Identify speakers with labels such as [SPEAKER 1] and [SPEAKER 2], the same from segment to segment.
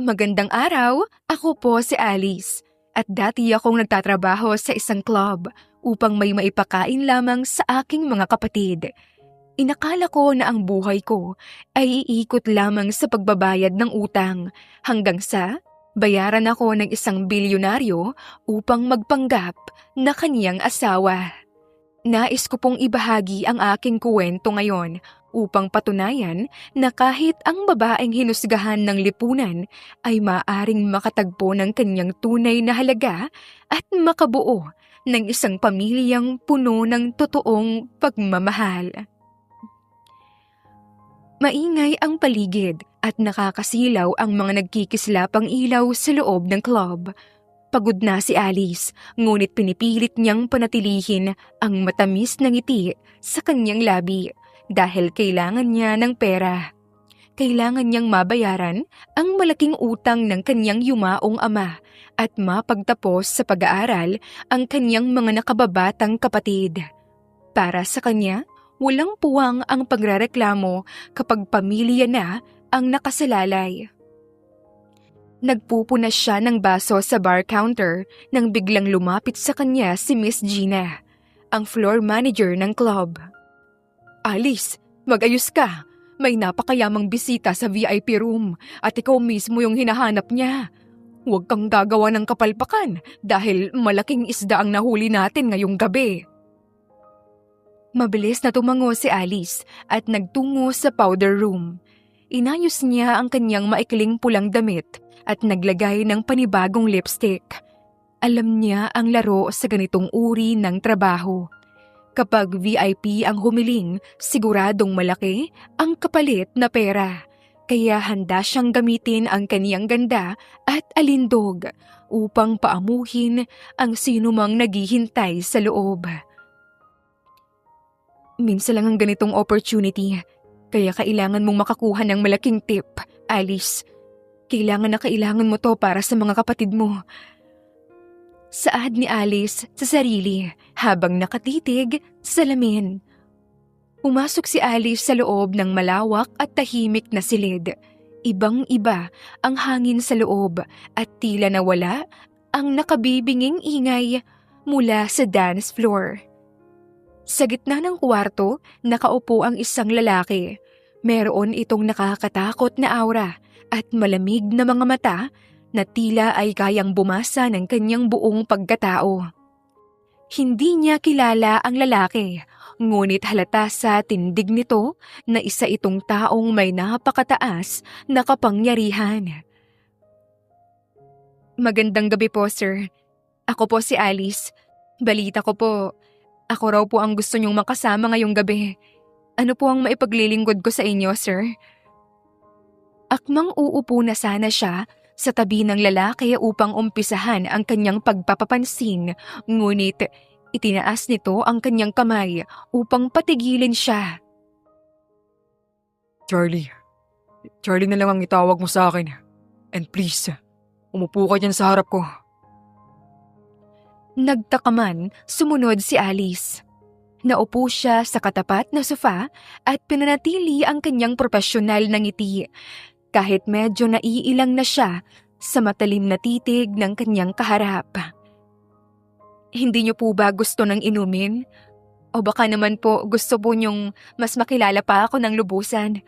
[SPEAKER 1] Magandang araw, ako po si Alice at dati akong nagtatrabaho sa isang club upang may maipakain lamang sa aking mga kapatid. Inakala ko na ang buhay ko ay iikot lamang sa pagbabayad ng utang hanggang sa bayaran ako ng isang bilyonaryo upang magpanggap na kaniyang asawa. Nais ko pong ibahagi ang aking kwento ngayon upang patunayan na kahit ang babaeng hinusgahan ng lipunan ay maaring makatagpo ng kanyang tunay na halaga at makabuo ng isang pamilyang puno ng totoong pagmamahal. Maingay ang paligid at nakakasilaw ang mga nagkikislapang ilaw sa loob ng club. Pagod na si Alice, ngunit pinipilit niyang panatilihin ang matamis na ngiti sa kanyang labi dahil kailangan niya ng pera. Kailangan niyang mabayaran ang malaking utang ng kanyang yumaong ama at mapagtapos sa pag-aaral ang kanyang mga nakababatang kapatid. Para sa kanya, walang puwang ang pagrereklamo kapag pamilya na ang nakasalalay. Nagpupunas siya ng baso sa bar counter nang biglang lumapit sa kanya si Miss Gina, ang floor manager ng club. Alice, mag-ayos ka. May napakayamang bisita sa VIP room at ikaw mismo yung hinahanap niya. Huwag kang gagawa ng kapalpakan dahil malaking isda ang nahuli natin ngayong gabi. Mabilis na tumango si Alice at nagtungo sa powder room. Inayos niya ang kanyang maikling pulang damit at naglagay ng panibagong lipstick. Alam niya ang laro sa ganitong uri ng trabaho. Kapag VIP ang humiling, siguradong malaki ang kapalit na pera. Kaya handa siyang gamitin ang kaniyang ganda at alindog upang paamuhin ang sinumang naghihintay sa loob. Minsan lang ang ganitong opportunity, kaya kailangan mong makakuha ng malaking tip, Alice. Kailangan mo to para sa mga kapatid mo. Saad ni Alice sa sarili habang nakatitig sa salamin. Pumasok si Alice sa loob ng malawak at tahimik na silid. Ibang-iba ang hangin sa loob at tila nawala ang nakabibinging ingay mula sa dance floor. Sa gitna ng kwarto, nakaupo ang isang lalaki. Meron itong nakakatakot na aura at malamig na mga mata na tila ay kayang bumasa ng kanyang buong pagkatao. Hindi niya kilala ang lalaki, ngunit halata sa tindig nito na isa itong taong may napakataas na kapangyarihan. Magandang gabi po, sir. Ako po si Alice. Balita ko po, ako raw po ang gusto niyong makasama ngayong gabi. Ano po ang maipaglilingkod ko sa inyo, sir? Akmang uupo na sana siya sa tabi ng lalaki upang umpisahan ang kanyang pagpapapansin, ngunit itinaas nito ang kanyang kamay upang patigilin siya.
[SPEAKER 2] Charlie na lang ang itawag mo sa akin. And please, umupo ka dyan sa harap ko.
[SPEAKER 1] Nagtakaman, sumunod si Alice. Naupo siya sa katapat na sofa at pinanatili ang kanyang profesional na ngiti. Kahit medyo naiilang na siya sa matalim na titig ng kanyang kaharap. Hindi niyo po ba gusto ng inumin? O baka naman po gusto po niyong mas makilala pa ako ng lubusan?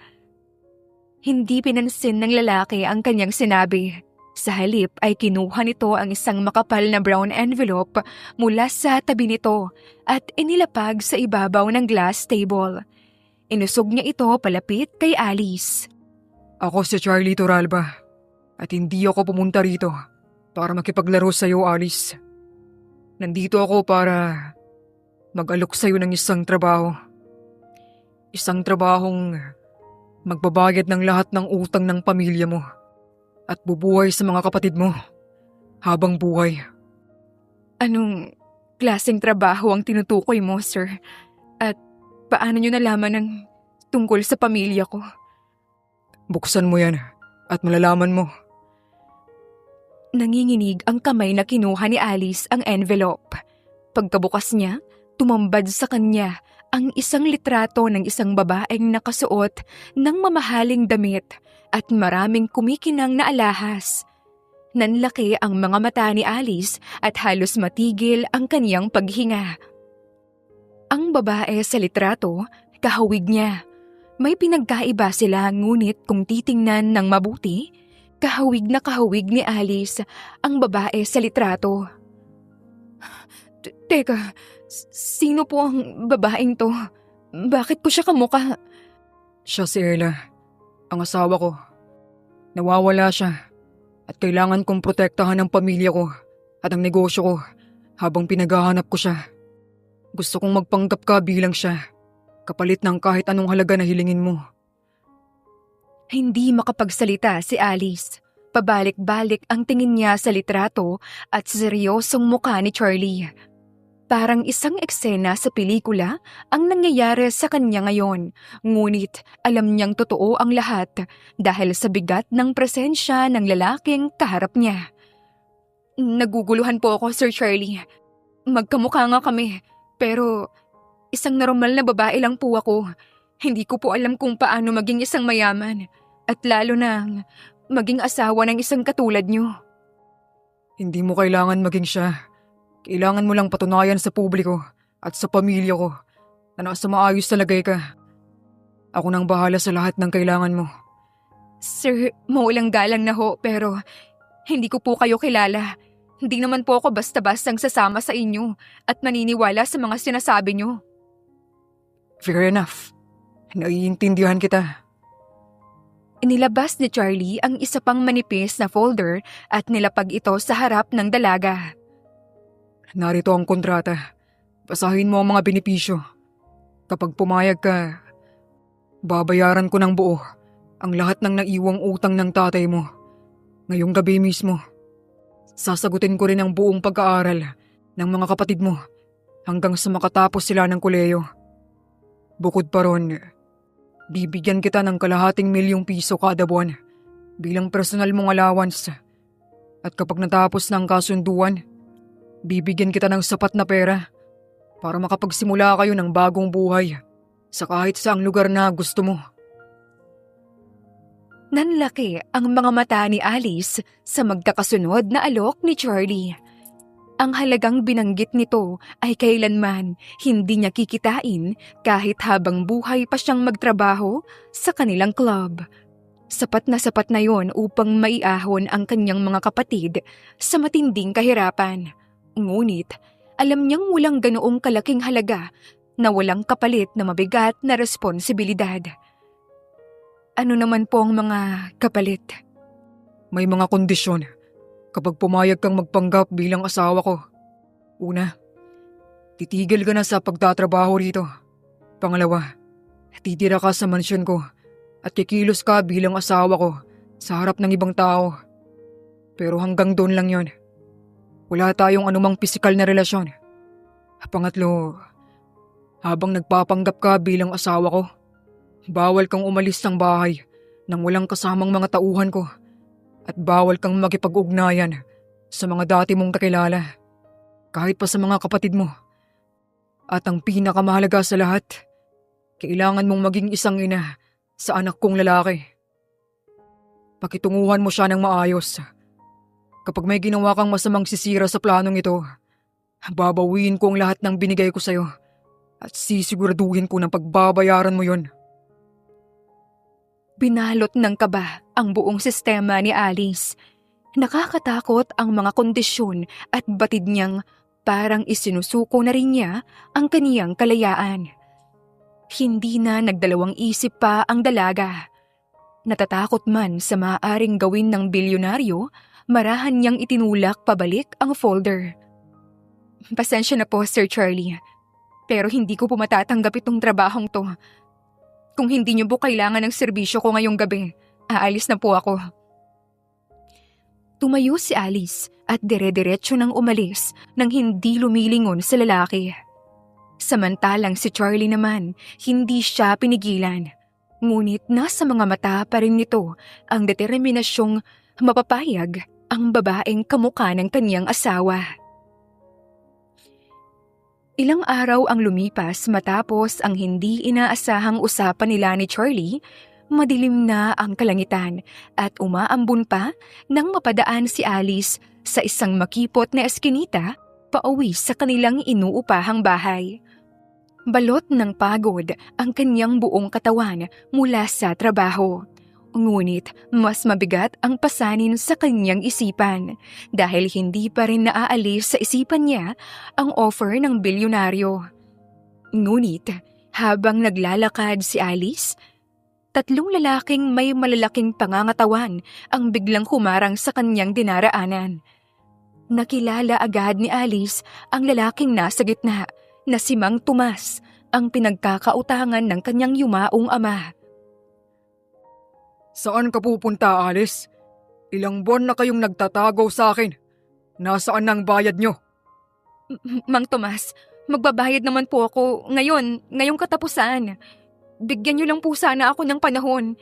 [SPEAKER 1] Hindi pinansin ng lalaki ang kanyang sinabi. Sa halip ay kinuha nito ang isang makapal na brown envelope mula sa tabi nito at inilapag sa ibabaw ng glass table. Inusog niya ito palapit kay Alice.
[SPEAKER 2] Ako si Charlie Torralba at hindi ako pumunta rito para makipaglaro sa iyo, Alice. Nandito ako para mag-alok sa iyo ng isang trabaho. Isang trabahong magbabayad ng lahat ng utang ng pamilya mo at bubuhay sa mga kapatid mo habang buhay.
[SPEAKER 1] Anong klaseng trabaho ang tinutukoy mo, sir? At paano niyo nalaman ng tungkol sa pamilya ko?
[SPEAKER 2] Buksan mo yan at malalaman mo.
[SPEAKER 1] Nanginginig ang kamay na kinuha ni Alice ang envelope. Pagkabukas niya, tumambad sa kanya ang isang litrato ng isang babaeng nakasuot ng mamahaling damit at maraming kumikinang na alahas. Nanlaki ang mga mata ni Alice at halos matigil ang kaniyang paghinga. Ang babae sa litrato, kahawig niya. May pinagkaiba sila ngunit kung titingnan ng mabuti, kahawig na kahawig ni Alice ang babae sa litrato. Teka, sino po ang babaeng to? Bakit ko siya kamukha?
[SPEAKER 2] Siya si Ella, ang asawa ko. Nawawala siya at kailangan kong protektahan ang pamilya ko at ang negosyo ko habang pinaghahanap ko siya. Gusto kong magpanggap ka bilang siya, kapalit ng kahit anong halaga na hilingin mo.
[SPEAKER 1] Hindi makapagsalita si Alice. Pabalik-balik ang tingin niya sa litrato at seryosong mukha ni Charlie. Parang isang eksena sa pelikula ang nangyayari sa kanya ngayon, ngunit alam niyang totoo ang lahat dahil sa bigat ng presensya ng lalaking kaharap niya. Naguguluhan po ako, Sir Charlie. Magkamukha nga kami, pero isang normal na babae lang po ako. Hindi ko po alam kung paano maging isang mayaman at lalo na maging asawa ng isang katulad niyo.
[SPEAKER 2] Hindi mo kailangan maging siya. Kailangan mo lang patunayan sa publiko at sa pamilya ko na nasa maayos na lagay ka. Ako nang bahala sa lahat ng kailangan mo.
[SPEAKER 1] Sir, maulang galang na ho pero hindi ko po kayo kilala. Hindi naman po ako basta-bastang sasama sa inyo at maniniwala sa mga sinasabi niyo.
[SPEAKER 2] Fair enough. Naiintindihan kita.
[SPEAKER 1] Inilabas ni Charlie ang isa pang manipis na folder at nilapag ito sa harap ng dalaga.
[SPEAKER 2] Narito ang kontrata. Basahin mo ang mga benepisyo. Kapag pumayag ka, babayaran ko ng buo ang lahat ng naiwang utang ng tatay mo. Ngayong gabi mismo, sasagutin ko rin ang buong pag-aaral ng mga kapatid mo hanggang sa makatapos sila ng koleyo. Bukod pa ron, bibigyan kita ng ₱250,000 kada buwan bilang personal mong allowance. At kapag natapos ng kasunduan, bibigyan kita ng sapat na pera para makapagsimula kayo ng bagong buhay sa kahit saang lugar na gusto mo.
[SPEAKER 1] Nanlaki ang mga mata ni Alice sa magkakasunod na alok ni Charlie. Ang halagang binanggit nito ay kailanman hindi niya kikitain kahit habang buhay pa siyang magtrabaho sa kanilang club. Sapat na yon upang maiahon ang kanyang mga kapatid sa matinding kahirapan. Ngunit, alam niyang walang ganoong kalaking halaga na walang kapalit na mabigat na responsibilidad. Ano naman po ang mga kapalit?
[SPEAKER 2] May mga kondisyon kapag pumayag kang magpanggap bilang asawa ko. Una, titigil ka na sa pagtatrabaho rito. Pangalawa, titira ka sa mansyon ko at kikilos ka bilang asawa ko sa harap ng ibang tao. Pero hanggang doon lang yon. Wala tayong anumang pisikal na relasyon. Pangatlo, habang nagpapanggap ka bilang asawa ko, bawal kang umalis ng bahay nang walang kasamang mga tauhan ko at bawal kang makipag-ugnayan sa mga dati mong kakilala, kahit pa sa mga kapatid mo. At ang pinakamahalaga sa lahat, kailangan mong maging isang ina sa anak kong lalaki. Pakitunguhan mo siya ng maayos. Kapag may ginawa kang masamang sisira sa planong ito, babawiin ko ang lahat ng binigay ko sa'yo at sisiguraduhin ko na pagbabayaran mo yon.
[SPEAKER 1] Binalot ng kaba ang buong sistema ni Alice. Nakakatakot ang mga kondisyon at batid niyang parang isinusuko na rin niya ang kaniyang kalayaan. Hindi na nagdalawang isip pa ang dalaga. Natatakot man sa maaaring gawin ng bilyonaryo, marahan niyang itinulak pabalik ang folder. Pasensya na po, Sir Charlie. Pero hindi ko po matatanggap itong trabahong to. Kung hindi niyo po kailangan ng serbisyo ko ngayong gabi, aalis na po ako. Tumayo si Alice at dire-diretso nang umalis nang hindi lumilingon sa lalaki. Samantalang si Charlie naman, hindi siya pinigilan. Ngunit nasa mga mata pa rin nito ang determinasyong mapapayag ang babaeng kamukha ng kanyang asawa. Ilang araw ang lumipas matapos ang hindi inaasahang usapan nila ni Charlie, Madilim na ang kalangitan at umaambon pa nang mapadaan si Alice sa isang makipot na eskinita pauwi sa kanilang inuupahang bahay. Balot ng pagod ang kanyang buong katawan mula sa trabaho. Ngunit mas mabigat ang pasanin sa kanyang isipan dahil hindi pa rin naaalis sa isipan niya ang offer ng bilyonaryo. Ngunit habang naglalakad si Alice, 3 lalaking may malalaking pangangatawan ang biglang humarang sa kanyang dinaraanan. Nakilala agad ni Alice ang lalaking nasa gitna na si Mang Tomas, ang pinagkakautangan ng kanyang yumaong ama.
[SPEAKER 2] Saan ka pupunta, Alice? Ilang buwan na kayong nagtatago sa akin. Nasaan ang bayad nyo?
[SPEAKER 1] Mang Tomas, magbabayad naman po ako ngayong katapusan. Bigyan niyo lang po sana ako ng panahon.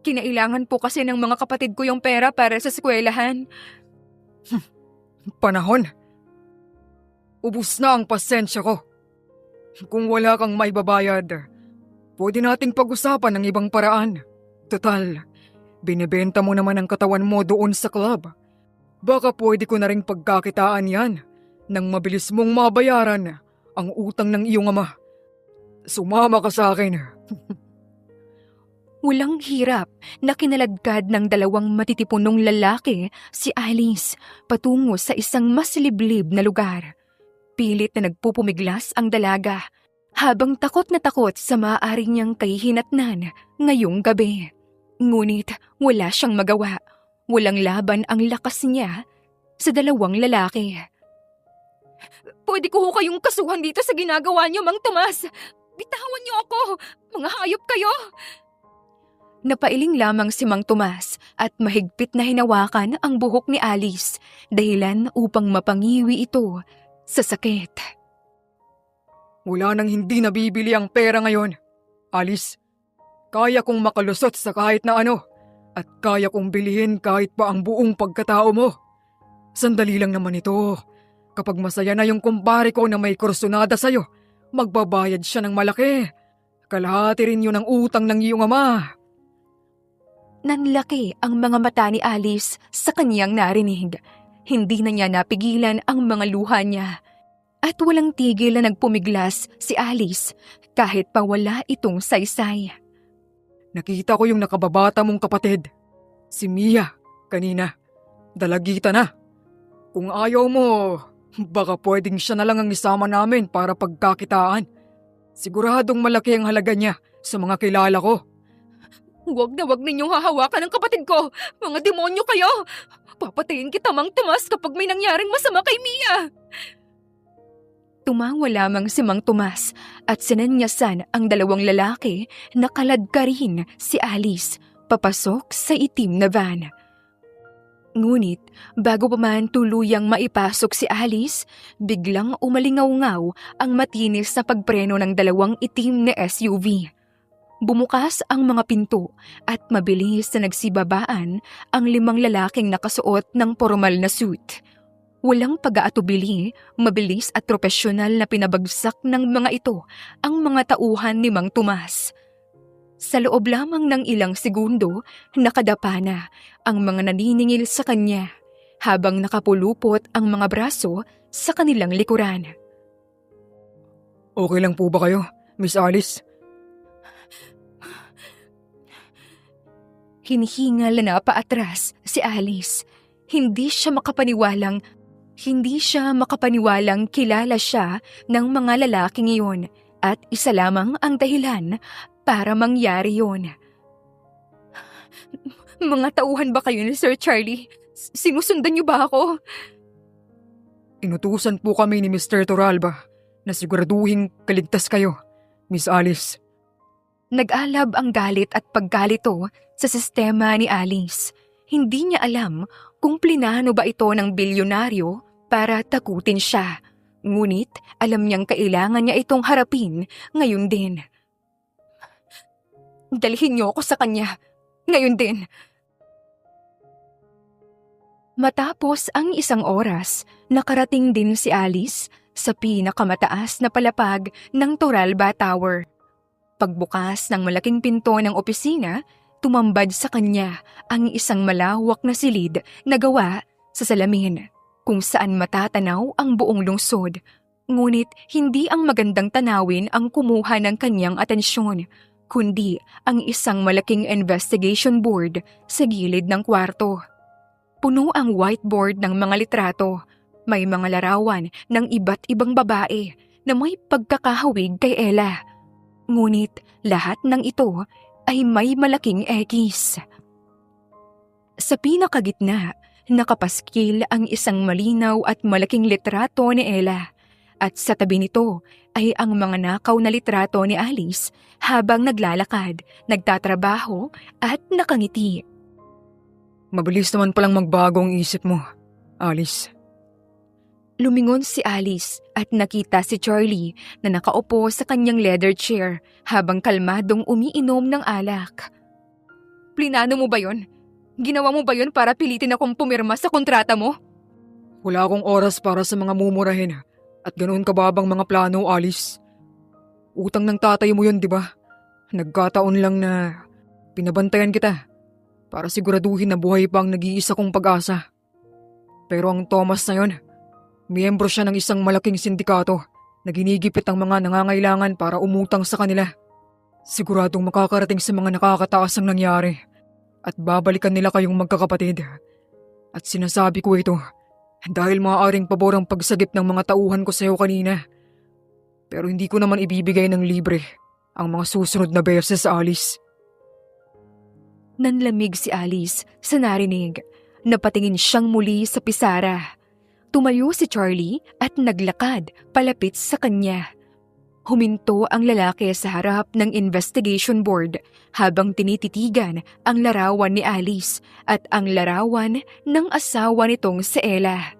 [SPEAKER 1] Kinailangan po kasi ng mga kapatid ko yung pera para sa eskwelahan.
[SPEAKER 2] Panahon? Ubus na ang pasensya ko. Kung wala kang maibabayad, pwede nating pag-usapan ng ibang paraan. Total, binibenta mo naman ang katawan mo doon sa club. Baka pwede ko na ring pagkakitaan yan nang mabilis mong mabayaran ang utang ng iyong ama. Sumama ka sa akin.
[SPEAKER 1] Walang hirap na kinaladkad ng 2 matitipunong lalaki si Alice patungo sa isang mas liblib na lugar. Pilit na nagpupumiglas ang dalaga habang takot na takot sa maaari niyang kahihinatnan ngayong gabi. Ngunit wala siyang magawa. Walang laban ang lakas niya sa 2 lalaki. Pwede ko ho kayong kasuhan dito sa ginagawa niyo, Mang Tomas. Bitawan niyo ako! Mga hayop kayo! Napailing lamang si Mang Tomas at mahigpit na hinawakan ang buhok ni Alice dahilan upang mapangiwi ito sa sakit.
[SPEAKER 2] Wala nang hindi nabibili ang pera ngayon. Alice, kaya kong makalusot sa kahit na ano at kaya kong bilhin kahit pa ang buong pagkatao mo. Sandali lang naman ito. Kapag masaya na yung kumpare ko na may kursunada sa'yo, magbabayad siya ng malaki. Kalahati rin yun ang utang ng iyong ama.
[SPEAKER 1] Nanlaki ang mga mata ni Alice sa kanyang narinig. Hindi na niya napigilan ang mga luha niya. At walang tigil na nagpumiglas si Alice kahit pa wala itong saysay.
[SPEAKER 2] Nakita ko yung nakababata mong kapatid. Si Mia, kanina. Dalagita na. Kung ayaw mo, baka pwedeng siya na lang ang isama namin para pagkakitaan. Siguradong malaki ang halaga niya sa mga kilala ko.
[SPEAKER 1] Huwag na huwag ninyong hahawakan ang kapatid ko! Mga demonyo kayo! Papatayin kita, Mang Tomas, kapag may nangyaring masama kay Mia! Tumawa lamang si Mang Tomas at sinanyasan ang 2 lalaki na kaladka rin si Alice papasok sa itim na van. Ngunit bago pa man tuluyang maipasok si Alice, biglang umalingaw-ngaw ang matinis na pagpreno ng 2 itim na SUV. Bumukas ang mga pinto at mabilis na nagsibabaan ang 5 lalaking nakasuot ng formal na suit. Walang pag-aatubili, mabilis at profesional na pinabagsak ng mga ito ang mga tauhan ni Mang Tomas. Sa loob lamang ng ilang segundo, nakadapa na ang mga naniningil sa kanya habang nakapulupot ang mga braso sa kanilang likuran.
[SPEAKER 2] Okay lang po ba kayo, Miss Alice?
[SPEAKER 1] Hinihingal na paatras si Alice. Hindi siya makapaniwalang kilala siya ng mga lalaking iyon at isa lamang ang dahilan para mangyari yun. Mga tauhan ba kayo ni Sir Charlie? Sinusundan niyo ba ako?
[SPEAKER 2] Inutusan po kami ni Mr. Toralba na siguraduhing kaligtas kayo, Miss Alice.
[SPEAKER 1] Nag-alab ang galit at paggalito sa sistema ni Alice. Hindi niya alam kung plinano ba ito ng bilyonaryo para takutin siya. Ngunit alam niyang kailangan niya itong harapin ngayon din. Dalhin niyo ako sa kanya. Ngayon din. Matapos ang 1 oras, nakarating din si Alice sa pinakamataas na palapag ng Toralba Tower. Pagbukas ng malaking pinto ng opisina, tumambad sa kanya ang isang malawak na silid na gawa sa salamin kung saan matatanaw ang buong lungsod. Ngunit hindi ang magandang tanawin ang kumuha ng kanyang atensyon, kundi ang isang malaking investigation board sa gilid ng kwarto. Puno ang whiteboard ng mga litrato. May mga larawan ng iba't ibang babae na may pagkakahawig kay Ella. Ngunit lahat ng ito ay may malaking X. Sa pinakagitna, nakapaskil ang isang malinaw at malaking litrato ni Ella. At sa tabi nito ay ang mga nakaw na litrato ni Alice habang naglalakad, nagtatrabaho at nakangiti.
[SPEAKER 2] Mabilis naman palang magbago ang isip mo, Alice.
[SPEAKER 1] Lumingon si Alice at nakita si Charlie na nakaupo sa kanyang leather chair habang kalmadong umiinom ng alak. Plinano mo ba yon? Ginawa mo ba yon para pilitin akong pumirma sa kontrata mo?
[SPEAKER 2] Wala akong oras para sa mga mumurahin at ganoon kababang mga plano, Alice. Utang ng tatay mo yun, di ba? Nagkataon lang na pinabantayan kita para siguraduhin na buhay pa ang nag-iisa kong pag-asa. Pero ang Thomas na yun, miyembro siya ng isang malaking sindikato na ginigipit ang mga nangangailangan para umutang sa kanila. Siguradong makakarating sa mga nakakataas ang nangyari at babalikan nila kayong magkakapatid. At sinasabi ko ito dahil maaaring pabor ang pagsagip ng mga tauhan ko sa iyo kanina. Pero hindi ko naman ibibigay ng libre ang mga susunod na beses, Alice.
[SPEAKER 1] Nanlamig si Alice sa narinig. Napatingin siyang muli sa pisara. Tumayo si Charlie at naglakad palapit sa kanya. Huminto ang lalaki sa harap ng investigation board habang tinititigan ang larawan ni Alice at ang larawan ng asawa nitong si Ella.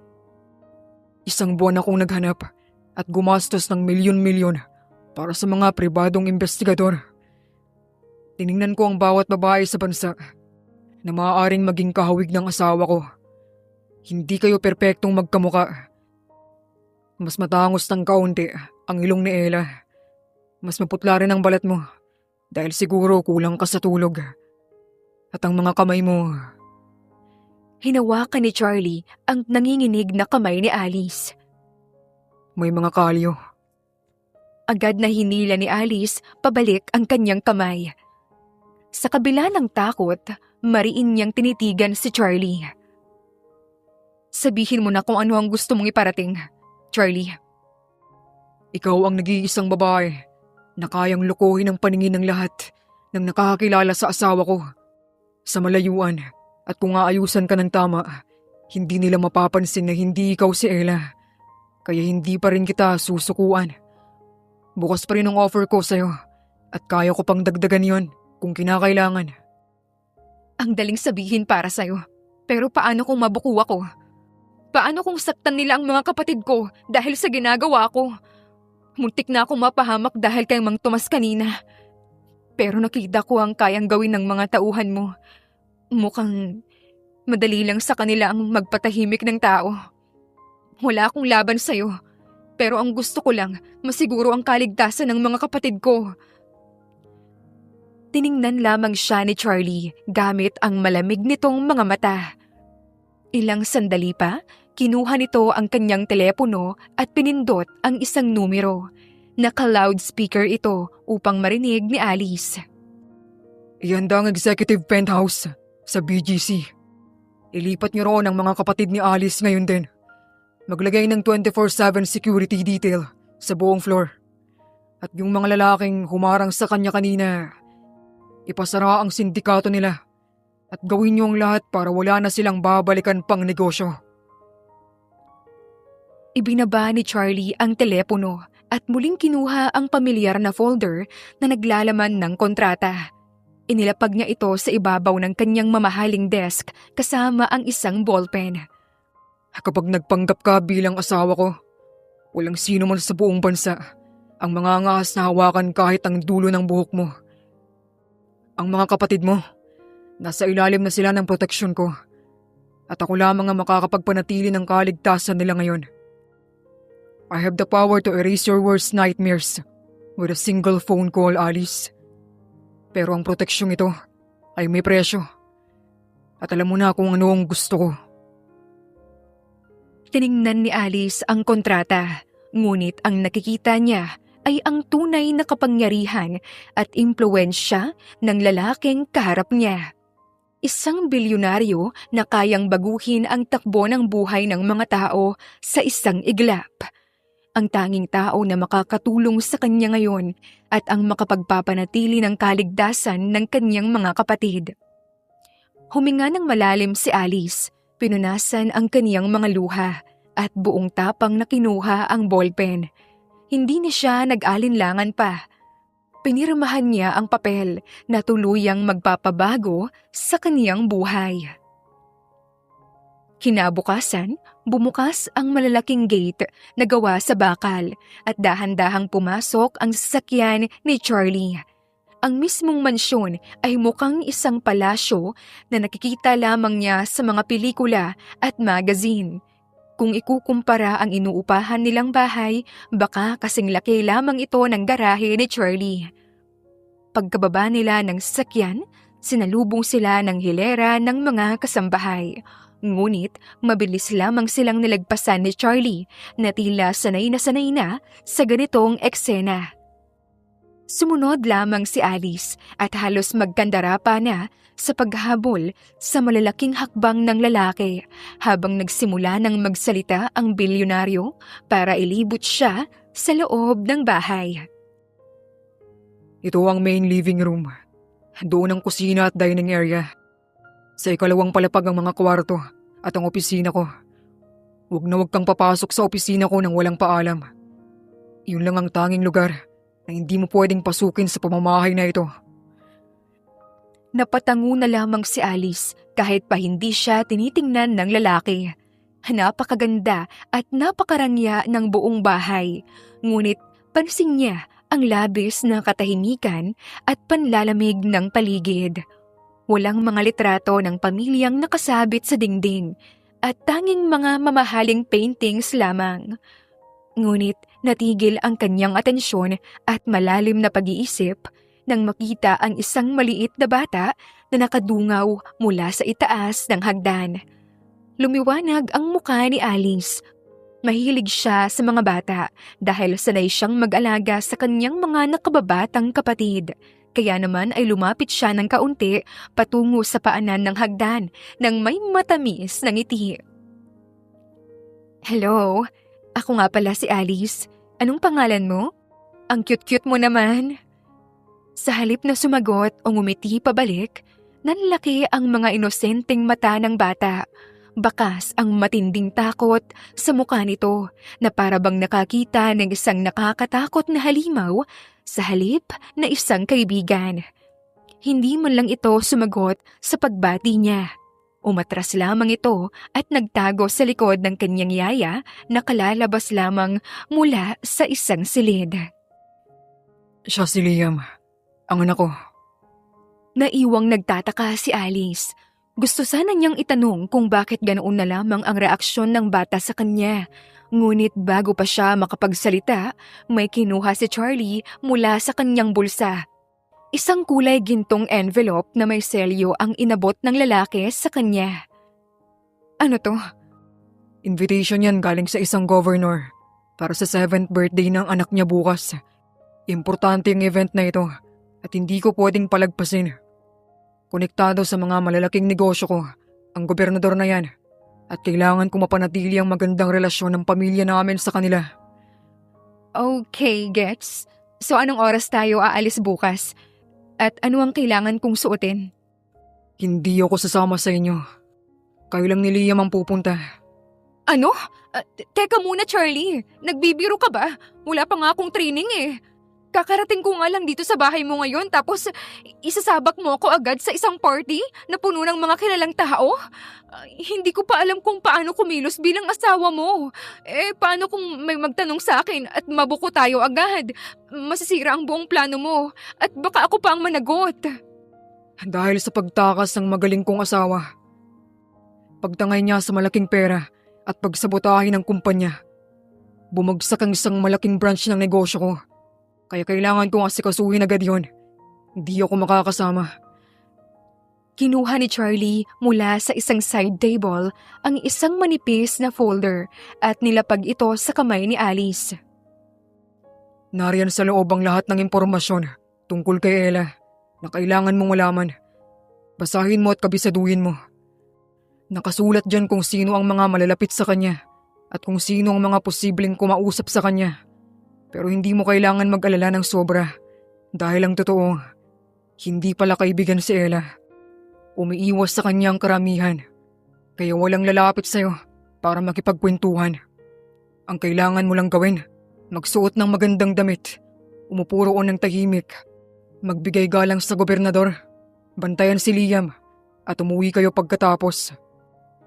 [SPEAKER 2] Isang buwan akong naghanap at gumastos ng milyon-milyon para sa mga pribadong investigador. Tiningnan ko ang bawat babae sa bansa na maaaring maging kahawig ng asawa ko. Hindi kayo perpektong magkamuka. Mas matangos ng kaunti ang ilong ni Ella. Mas maputla rin ang balat mo dahil siguro kulang ka sa tulog. At ang mga kamay mo...
[SPEAKER 1] Hinawakan ni Charlie ang nanginginig na kamay ni Alice.
[SPEAKER 2] May mga kalyo.
[SPEAKER 1] Agad na hinila ni Alice pabalik ang kanyang kamay. Sa kabila ng takot, mariin niyang tinitigan si Charlie. Sabihin mo na kung ano ang gusto mong iparating, Charlie.
[SPEAKER 2] Ikaw ang nag-iisang babae na kayang lukuhin ang paningin ng lahat ng nakakakilala sa asawa ko. Sa malayuan at kung aayusan ka ng tama, hindi nila mapapansin na hindi ikaw si Ella. Kaya hindi pa rin kita susukuan. Bukas pa rin ang offer ko sa'yo at kaya ko pang dagdagan yon kung kinakailangan.
[SPEAKER 1] Ang daling sabihin para sa'yo. Pero paano kung mabuko ako? Paano kung saktan nila ang mga kapatid ko dahil sa ginagawa ko? Muntik na akong mapahamak dahil kay Mang Tomas kanina. Pero nakita ko ang kayang gawin ng mga tauhan mo. Mukhang madali lang sa kanila ang magpatahimik ng tao. Wala akong laban sa'yo. Pero ang gusto ko lang, masiguro ang kaligtasan ng mga kapatid ko. Tiningnan lamang siya ni Charlie gamit ang malamig nitong mga mata. Ilang sandali pa, kinuha nito ang kanyang telepono at pinindot ang isang numero. Naka-loudspeaker ito upang marinig ni Alice.
[SPEAKER 2] Ihanda ang executive penthouse sa BGC. Ilipat niyo roon ang mga kapatid ni Alice ngayon din. Maglagay ng 24/7 security detail sa buong floor. At yung mga lalaking humarang sa kanya kanina, ipasara ang sindikato nila at gawin niyo ang lahat para wala na silang babalikan pang negosyo.
[SPEAKER 1] Ibinaba ni Charlie ang telepono at muling kinuha ang pamilyar na folder na naglalaman ng kontrata. Inilapag niya ito sa ibabaw ng kanyang mamahaling desk kasama ang isang ballpen.
[SPEAKER 2] Kapag nagpanggap ka bilang asawa ko, walang sino man sa buong bansa ang mangangahas na hawakan kahit ang dulo ng buhok mo. Ang mga kapatid mo, nasa ilalim na sila ng proteksyon ko at ako lamang ang makakapagpanatili ng kaligtasan nila ngayon. I have the power to erase your worst nightmares with a single phone call, Alice. Pero ang proteksyong ito ay may presyo. At alam mo na kung ano ang gusto ko.
[SPEAKER 1] Tiningnan ni Alice ang kontrata, ngunit ang nakikita niya ay ang tunay na kapangyarihan at impluwensya ng lalaking kaharap niya. Isang bilyonaryo na kayang baguhin ang takbo ng buhay ng mga tao sa isang iglap. Ang tanging tao na makakatulong sa kanya ngayon at ang makapagpapanatili ng kaligtasan ng kanyang mga kapatid. Huminga ng malalim si Alice, pinunasan ang kaniyang mga luha at buong tapang na kinuha ang ballpen. Hindi na siya nag-alinlangan pa. Pinirmahan niya ang papel na tuluyang magpapabago sa kaniyang buhay. Kinabukasan, bumukas ang malalaking gate na gawa sa bakal at dahan-dahang pumasok ang sasakyan ni Charlie. Ang mismong mansyon ay mukhang isang palasyo na nakikita lamang niya sa mga pelikula at magazine. Kung ikukumpara ang inuupahan nilang bahay, baka kasing laki lamang ito ng garahe ni Charlie. Pagkababa nila ng sasakyan, sinalubong sila ng hilera ng mga kasambahay. Ngunit mabilis lamang silang nilagpasan ni Charlie na tila sanay na sa ganitong eksena. Sumunod lamang si Alice at halos magkandara pa na sa paghabol sa malalaking hakbang ng lalaki habang nagsimula ng magsalita ang bilyonaryo para ilibot siya sa loob ng bahay.
[SPEAKER 2] Ito ang main living room. Doon ang kusina at dining area. Sa ikalawang palapag ang mga kwarto at ang opisina ko. Huwag kang papasok sa opisina ko nang walang paalam. Yun lang ang tanging lugar na hindi mo pwedeng pasukin sa pamamahay na ito.
[SPEAKER 1] Napatango na lamang si Alice kahit pa hindi siya tinitingnan ng lalaki. Napakaganda at napakarangya ng buong bahay. Ngunit pansin niya ang labis na katahimikan at panlalamig ng paligid. Walang mga litrato ng pamilyang nakasabit sa dingding at tanging mga mamahaling paintings lamang. Ngunit natigil ang kanyang atensyon at malalim na pag-iisip nang makita ang isang maliit na bata na nakadungaw mula sa itaas ng hagdan. Lumiwanag ang mukha ni Alice. Mahilig siya sa mga bata dahil sanay siyang mag-alaga sa kanyang mga nakababatang kapatid. Kaya naman ay lumapit siya ng kaunti patungo sa paanan ng hagdan nang may matamis na ngiti. Hello, ako nga pala si Alice. Anong pangalan mo? Ang cute-cute mo naman. Sa halip na sumagot o ngumiti pabalik, nanlaki ang mga inosenteng mata ng bata. Bakas ang matinding takot sa mukha nito na para bang nakakita ng isang nakakatakot na halimaw sa halip na isang kaibigan. Hindi man lang ito sumagot sa pagbati niya. Umatras lamang ito at nagtago sa likod ng kanyang yaya na kalalabas lamang mula sa isang silid.
[SPEAKER 2] Siya si Liam, ang anak ko.
[SPEAKER 1] Naiwang nagtataka si Alice. Gusto sana niyang itanong kung bakit ganoon na lamang ang reaksyon ng bata sa kanya. Ngunit bago pa siya makapagsalita, may kinuha si Charlie mula sa kanyang bulsa. Isang kulay gintong envelope na may selyo ang inabot ng lalaki sa kanya. Ano to?
[SPEAKER 2] Invitation yan galing sa isang governor para sa 7th birthday ng anak niya bukas. Importante yung event na ito at hindi ko pwedeng palagpasin. Konektado sa mga malalaking negosyo ko ang gobernador na yan at kailangan ko mapanatili ang magandang relasyon ng pamilya namin sa kanila.
[SPEAKER 1] Okay, gets. So anong oras tayo aalis bukas? At ano ang kailangan kong suotin?
[SPEAKER 2] Hindi ako sasama sa inyo. Kayo lang ni Liam ang pupunta.
[SPEAKER 1] Ano? Teka muna, Charlie. Nagbibiro ka ba? Wala pa nga akong training eh. Kakarating ko nga lang dito sa bahay mo ngayon tapos isasabak mo ako agad sa isang party na puno ng mga kilalang tao? Hindi ko pa alam kung paano kumilos bilang asawa mo. Paano kung may magtanong sa akin at mabuko tayo agad? Masisira ang buong plano mo at baka ako pa ang managot.
[SPEAKER 2] Dahil sa pagtakas ng magaling kong asawa, pagtangay niya sa malaking pera at pagsabotahe ng kumpanya, bumagsak ang isang malaking branch ng negosyo ko. Kaya kailangan kong asikasuhin agad yon. Hindi ako makakasama.
[SPEAKER 1] Kinuha ni Charlie mula sa isang side table ang isang manipis na folder at nilapag ito sa kamay ni Alice.
[SPEAKER 2] Nariyan sa loob ang lahat ng impormasyon tungkol kay Ella na kailangan mong malaman. Basahin mo at kabisaduhin mo. Nakasulat dyan kung sino ang mga malalapit sa kanya at kung sino ang mga posibleng kumausap sa kanya. Pero hindi mo kailangan mag-alala ng sobra dahil ang totoo, hindi pala kaibigan si Ella. Umiiwas sa kanya ang karamihan, kaya walang lalapit sa'yo para makipagkwentuhan. Ang kailangan mo lang gawin, magsuot ng magandang damit, umupo roon ng tahimik, magbigay galang sa gobernador, bantayan si Liam, at umuwi kayo pagkatapos.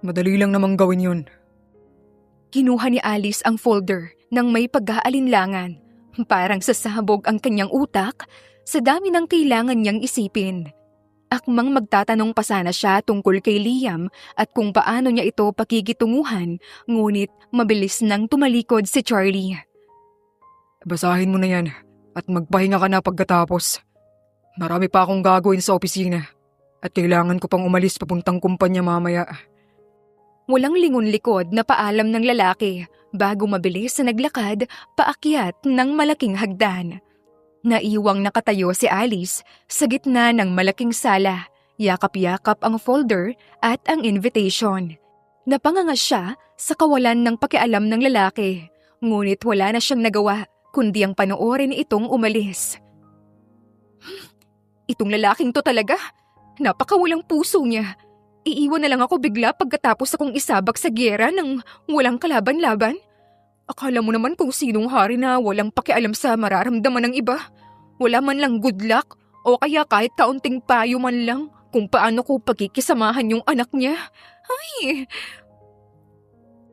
[SPEAKER 2] Madali lang namang gawin yun.
[SPEAKER 1] Kinuha ni Alice ang folder nang may pag-aalinlangan. Parang sasabog ang kanyang utak sa dami ng kailangan niyang isipin. Akmang magtatanong pa sana siya tungkol kay Liam at kung paano niya ito pakikitunguhan, ngunit mabilis nang tumalikod si Charlie.
[SPEAKER 2] Basahin mo na yan at magpahinga ka na pagkatapos. Marami pa akong gagawin sa opisina at kailangan ko pang umalis papuntang kumpanya mamaya.
[SPEAKER 1] Walang lingon-likod na paalam ng lalaki bago mabilis na naglakad paakyat ng malaking hagdan. Naiwang nakatayo si Alice sa gitna ng malaking sala, yakap-yakap ang folder at ang invitation. Napanganga siya sa kawalan ng pakialam ng lalaki, ngunit wala na siyang nagawa kundi ang panoorin itong umalis. Itong lalaking to talaga, napakawalang puso niya. Iiwan na lang ako bigla pagkatapos akong isabak sa gyera ng walang kalaban-laban. Akala mo naman kung sinong hari na walang pakialam sa mararamdaman ng iba. Wala man lang good luck o kaya kahit kaunting payo man lang kung paano ko pagkikisamahan yung anak niya. Ay!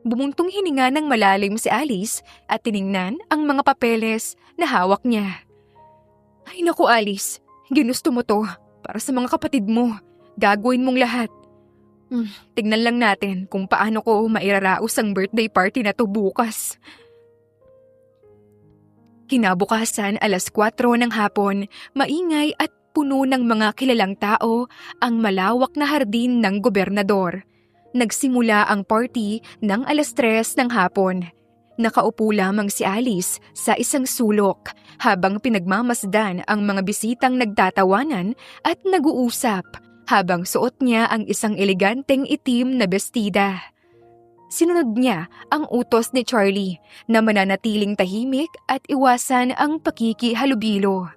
[SPEAKER 1] Bumuntong hininga ng malalim si Alice at tiningnan ang mga papeles na hawak niya. Ay naku Alice, ginusto mo to para sa mga kapatid mo. Gagawin mong lahat. Tignan lang natin kung paano ko mairaraos ang birthday party na to bukas. Kinabukasan 4:00 ng hapon, maingay at puno ng mga kilalang tao ang malawak na hardin ng gobernador. Nagsimula ang party ng 3:00 ng hapon. Nakaupo lamang si Alice sa isang sulok habang pinagmamasdan ang mga bisitang nagtatawanan at nag-uusap habang suot niya ang isang eleganteng itim na bestida. Sinunod niya ang utos ni Charlie na mananatiling tahimik at iwasan ang pakikihalubilo.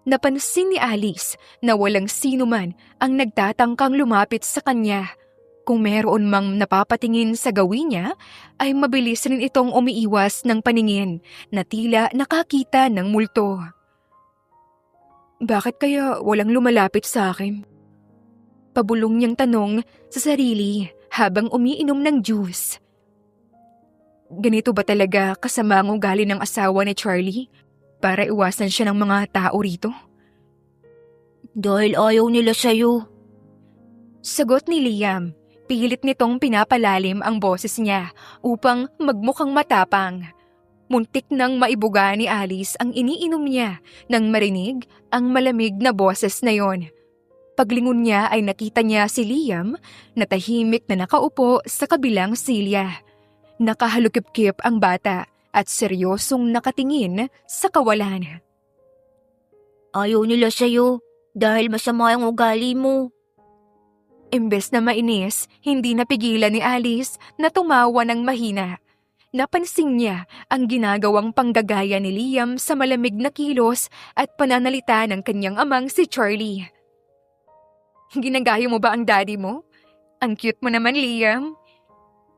[SPEAKER 1] Napansin ni Alice na walang sino man ang nagtatangkang lumapit sa kanya. Kung meron mang napapatingin sa gawin niya, ay mabilis rin itong umiiwas ng paningin na tila nakakita ng multo. Bakit kaya walang lumalapit sa akin? Pabulong niyang tanong sa sarili habang umiinom ng juice. Ganito ba talaga kasama ang ugali ng asawa ni Charlie para iwasan siya ng mga tao rito?
[SPEAKER 3] Dahil ayaw nila sa'yo.
[SPEAKER 1] Sagot ni Liam. Pilit nitong pinapalalim ang boses niya upang magmukhang matapang. Muntik nang maibuga ni Alice ang iniinom niya nang marinig ang malamig na boses na yon. Paglingon niya ay nakita niya si Liam na tahimik na nakaupo sa kabilang silya. Nakahalukip-kip ang bata at seryosong nakatingin sa kawalan.
[SPEAKER 3] Ayaw nila sa'yo dahil masama ang ugali mo.
[SPEAKER 1] Imbes na mainis, hindi napigilan ni Alice na tumawa ng mahina. Napansin niya ang ginagawang panggagaya ni Liam sa malamig na kilos at pananalita ng kanyang amang si Charlie. Ginagaya mo ba ang daddy mo? Ang cute mo naman, Liam.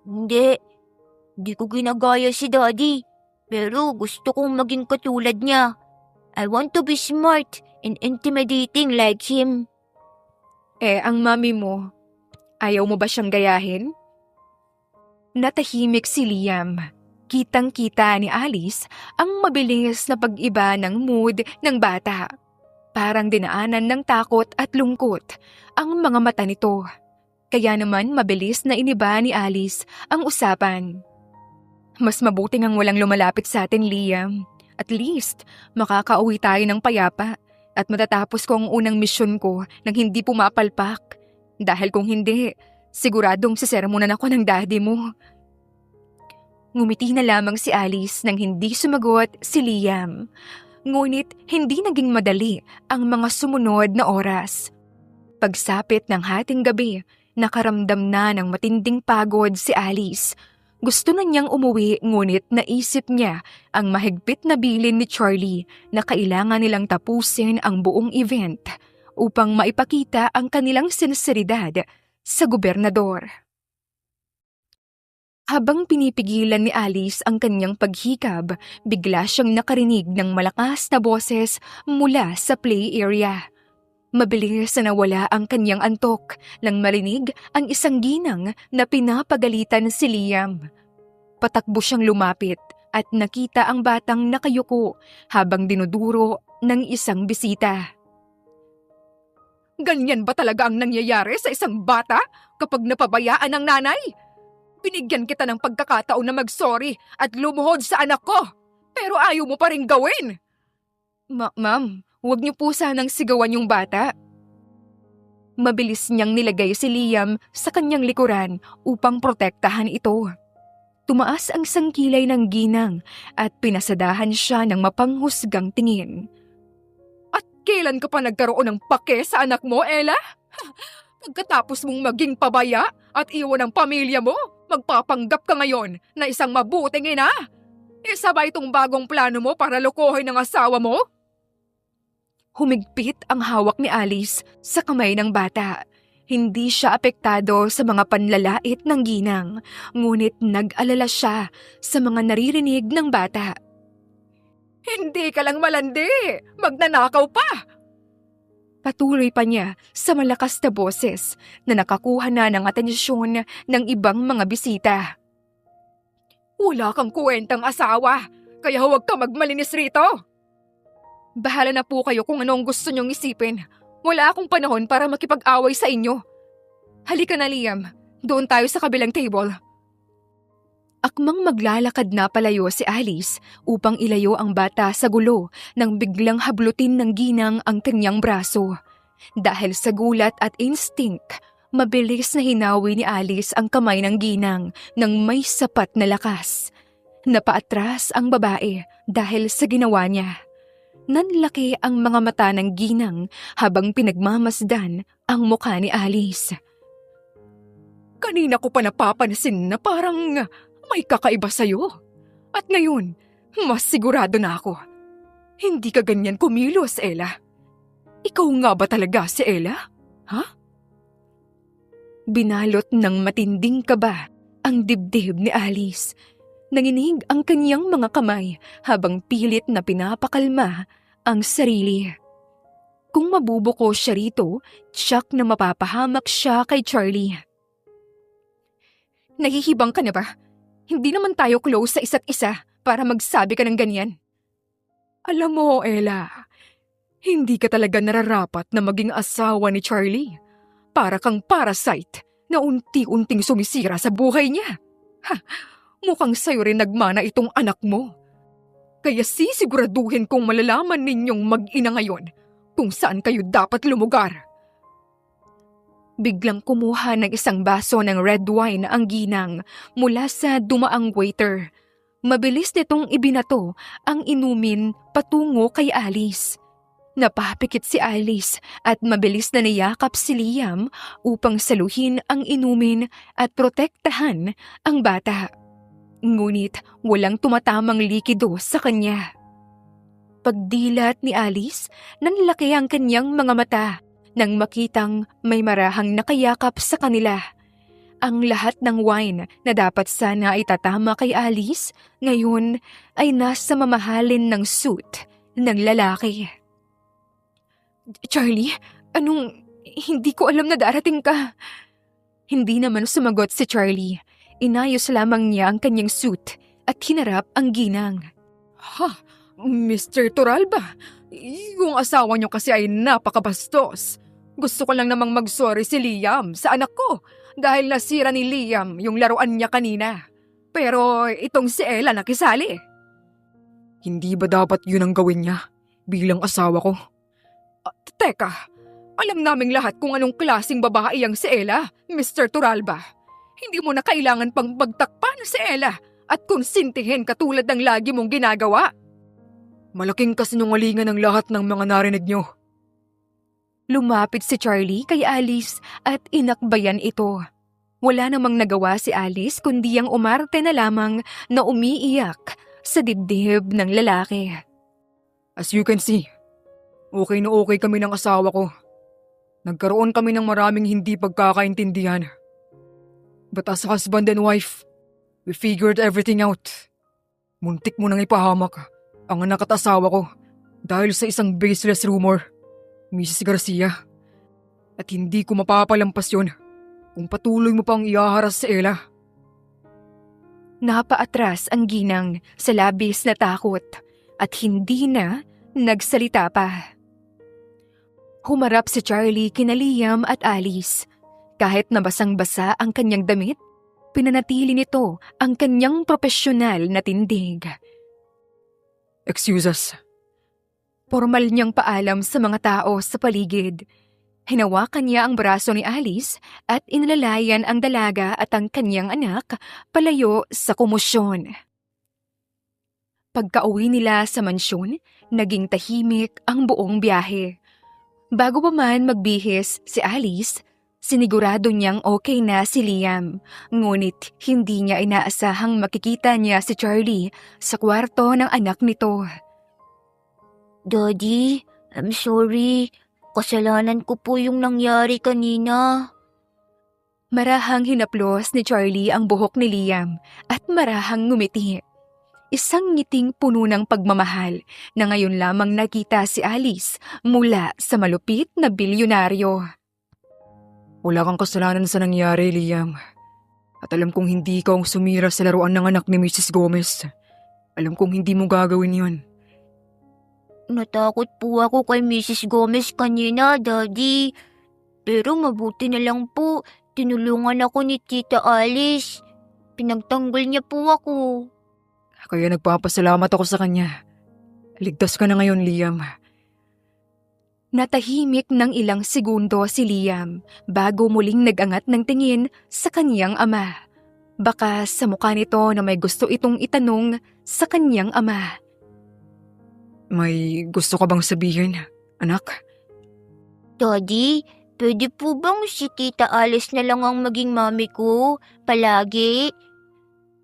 [SPEAKER 3] Hindi ko ginagaya si Daddy. Pero gusto kong maging katulad niya. I want to be smart and intimidating like him.
[SPEAKER 1] Ang mami mo, ayaw mo ba siyang gayahin? Natahimik si Liam. Kitang-kita ni Alice ang mabilis na pag-iba ng mood ng bata. Parang dinaanan ng takot at lungkot ang mga mata nito. Kaya naman mabilis na iniba ni Alice ang usapan. Mas mabuting ang walang lumalapit sa atin, Liam. At least, makakauwi tayo ng payapa. At matatapos ko ang unang misyon ko nang hindi pumapalpak. Dahil kung hindi, siguradong sisermonan ako ng daddy mo. Ngumiti na lamang si Alice nang hindi sumagot si Liam. Ngunit hindi naging madali ang mga sumunod na oras. Pagsapit ng hating gabi, nakaramdam na ng matinding pagod si Alice. Gusto na niyang umuwi ngunit naisip niya ang mahigpit na bilin ni Charlie na kailangan nilang tapusin ang buong event upang maipakita ang kanilang sinseridad sa gobernador. Habang pinipigilan ni Alice ang kanyang paghikab, bigla siyang nakarinig ng malakas na boses mula sa play area. Mabilis na nawala ang kanyang antok nang marinig ang isang ginang na pinapagalitan si Liam. Patakbo siyang lumapit at nakita ang batang nakayuko habang dinuduro ng isang bisita. Ganyan ba talaga ang nangyayari sa isang bata kapag napabayaan ng nanay? Binigyan kita ng pagkakataon na mag-sorry at lumuhod sa anak ko, pero ayaw mo pa rin gawin. Ma'am, huwag niyo po sanang sigawan yung bata. Mabilis niyang nilagay si Liam sa kanyang likuran upang protektahan ito. Tumaas ang sangkilay ng ginang at pinasadahan siya ng mapanghusgang tingin. At kailan ka pa nagkaroon ng pake sa anak mo, Ella? Pagkatapos mong maging pabaya at iwan ang pamilya mo, magpapanggap ka ngayon na isang mabuting ina. Isa ba itong bagong plano mo para lokohin ang asawa mo? Humigpit ang hawak ni Alice sa kamay ng bata. Hindi siya apektado sa mga panlalait ng ginang, ngunit nag-alala siya sa mga naririnig ng bata. Hindi ka lang malandi! Magnanakaw pa! Patuloy pa niya sa malakas na boses na nakakuha na ng atensyon ng ibang mga bisita. Wala kang kwentang asawa, kaya huwag ka magmalinis rito! Bahala na po kayo kung anong gusto niyong isipin. Wala akong panahon para makipag-away sa inyo. Halika na, Liam. Doon tayo sa kabilang table. Akmang maglalakad na palayo si Alice upang ilayo ang bata sa gulo nang biglang hablutin ng ginang ang kanyang braso. Dahil sa gulat at instinct, mabilis na hinawi ni Alice ang kamay ng ginang nang may sapat na lakas. Napaatras ang babae dahil sa ginawa niya. Nanlaki ang mga mata ng ginang habang pinagmamasdan ang mukha ni Alice. Kanina ko pa napapansin na parang may kakaiba sa'yo. At ngayon, mas sigurado na ako. Hindi ka ganyan kumilos, Ella. Ikaw nga ba talaga si Ella? Ha? Binalot ng matinding kaba ang dibdib ni Alice. Nanginig ang kanyang mga kamay habang pilit na pinapakalma ang sarili. Kung mabubuko siya rito, tiyak na mapapahamak siya kay Charlie. Nahihibang ka na ba? Hindi naman tayo close sa isa't isa para magsabi ka ng ganyan. Alam mo, Ella, hindi ka talaga nararapat na maging asawa ni Charlie. Para kang parasite na unti-unting sumisira sa buhay niya. Ha! Mukhang sa'yo rin nagmana itong anak mo. Kaya sisiguraduhin kong malalaman ninyong mag-ina ngayon kung saan kayo dapat lumugar. Biglang kumuha ng isang baso ng red wine ang ginang mula sa dumaang waiter. Mabilis nitong ibinato ang inumin patungo kay Alice. Napapikit si Alice at mabilis na niyakap si Liam upang saluhin ang inumin at protektahan ang bata. Ngunit walang tumatamang likido sa kanya. Pagdilat ni Alice, nanlaki ang kanyang mga mata nang makitang may marahang nakayakap sa kanila. Ang lahat ng wine na dapat sana ay tatama kay Alice, ngayon ay nasa mamahalin ng suit ng lalaki. Charlie, hindi ko alam na darating ka. Hindi naman sumagot si Charlie. Inayos lamang niya ang kanyang suit at hinarap ang ginang. Ha? Mr. Toralba, yung asawa niyo kasi ay napakabastos. Gusto ko lang namang mag-sorry si Liam sa anak ko dahil nasira ni Liam yung laruan niya kanina. Pero itong si Ella nakisali. Hindi ba dapat yun ang gawin niya bilang asawa ko?
[SPEAKER 2] Teka, alam naming lahat kung anong klaseng babae ang si Ella, Mr. Turalba. Hindi mo na kailangan pang pagtakpan si Ella at konsintihin katulad ng lagi mong ginagawa. Malaking kasinungalingan ang lahat ng mga narinig nyo.
[SPEAKER 1] Lumapit si Charlie kay Alice at inakbayan ito. Wala namang nagawa si Alice kundi ang umarte na lamang na umiiyak sa dibdib ng lalaki.
[SPEAKER 2] As you can see, okay na okay kami ng asawa ko. Nagkaroon kami ng maraming hindi pagkakaintindihan. But as husband and wife, we figured everything out. Muntik mo nang ipahamak ang anak at asawa ko dahil sa isang baseless rumor, Mrs. Garcia. At hindi ko mapapalampas yun kung patuloy mo pang iaharas sa Ella.
[SPEAKER 1] Napaatras ang ginang sa labis na takot at hindi na nagsalita pa. Humarap si Charlie kina Liam at Alice. Kahit na basang-basa ang kanyang damit, pinanatili nito ang kanyang propesyonal na tindig.
[SPEAKER 2] Excuse us.
[SPEAKER 1] Formal niyang paalam sa mga tao sa paligid. Hinawakan niya ang braso ni Alice at inilalayan ang dalaga at ang kanyang anak palayo sa komosyon. Pagka-uwi nila sa mansyon, naging tahimik ang buong biyahe. Bago pa man magbihis si Alice, sinigurado niyang okay na si Liam, ngunit hindi niya inaasahang makikita niya si Charlie sa kwarto ng anak nito.
[SPEAKER 3] Daddy, I'm sorry. Kasalanan ko po yung nangyari kanina.
[SPEAKER 1] Marahang hinaplos ni Charlie ang buhok ni Liam at marahang ngumiti. Isang ngiting puno ng pagmamahal na ngayon lamang nakita si Alice mula sa malupit na bilyonaryo.
[SPEAKER 2] Wala kang kasalanan sa nangyari, Liam. At alam kong hindi ka ang sumira sa laruan ng anak ni Mrs. Gomez. Alam kong hindi mo gagawin yun.
[SPEAKER 3] Natakot po ako kay Mrs. Gomez kanina, Daddy. Pero mabuti na lang po, tinulungan ako ni Tita Alice. Pinagtanggol niya po ako.
[SPEAKER 2] Kaya nagpapasalamat ako sa kanya. Ligtas ka na ngayon, Liam.
[SPEAKER 1] Natahimik ng ilang segundo si Liam bago muling nagangat ng tingin sa kanyang ama. Baka sa mukha nito na may gusto itong itanong sa kanyang ama.
[SPEAKER 2] May gusto ka bang sabihin, anak?
[SPEAKER 3] Daddy, pwede po bang si Tita Alice na lang ang maging mami ko? Palagi?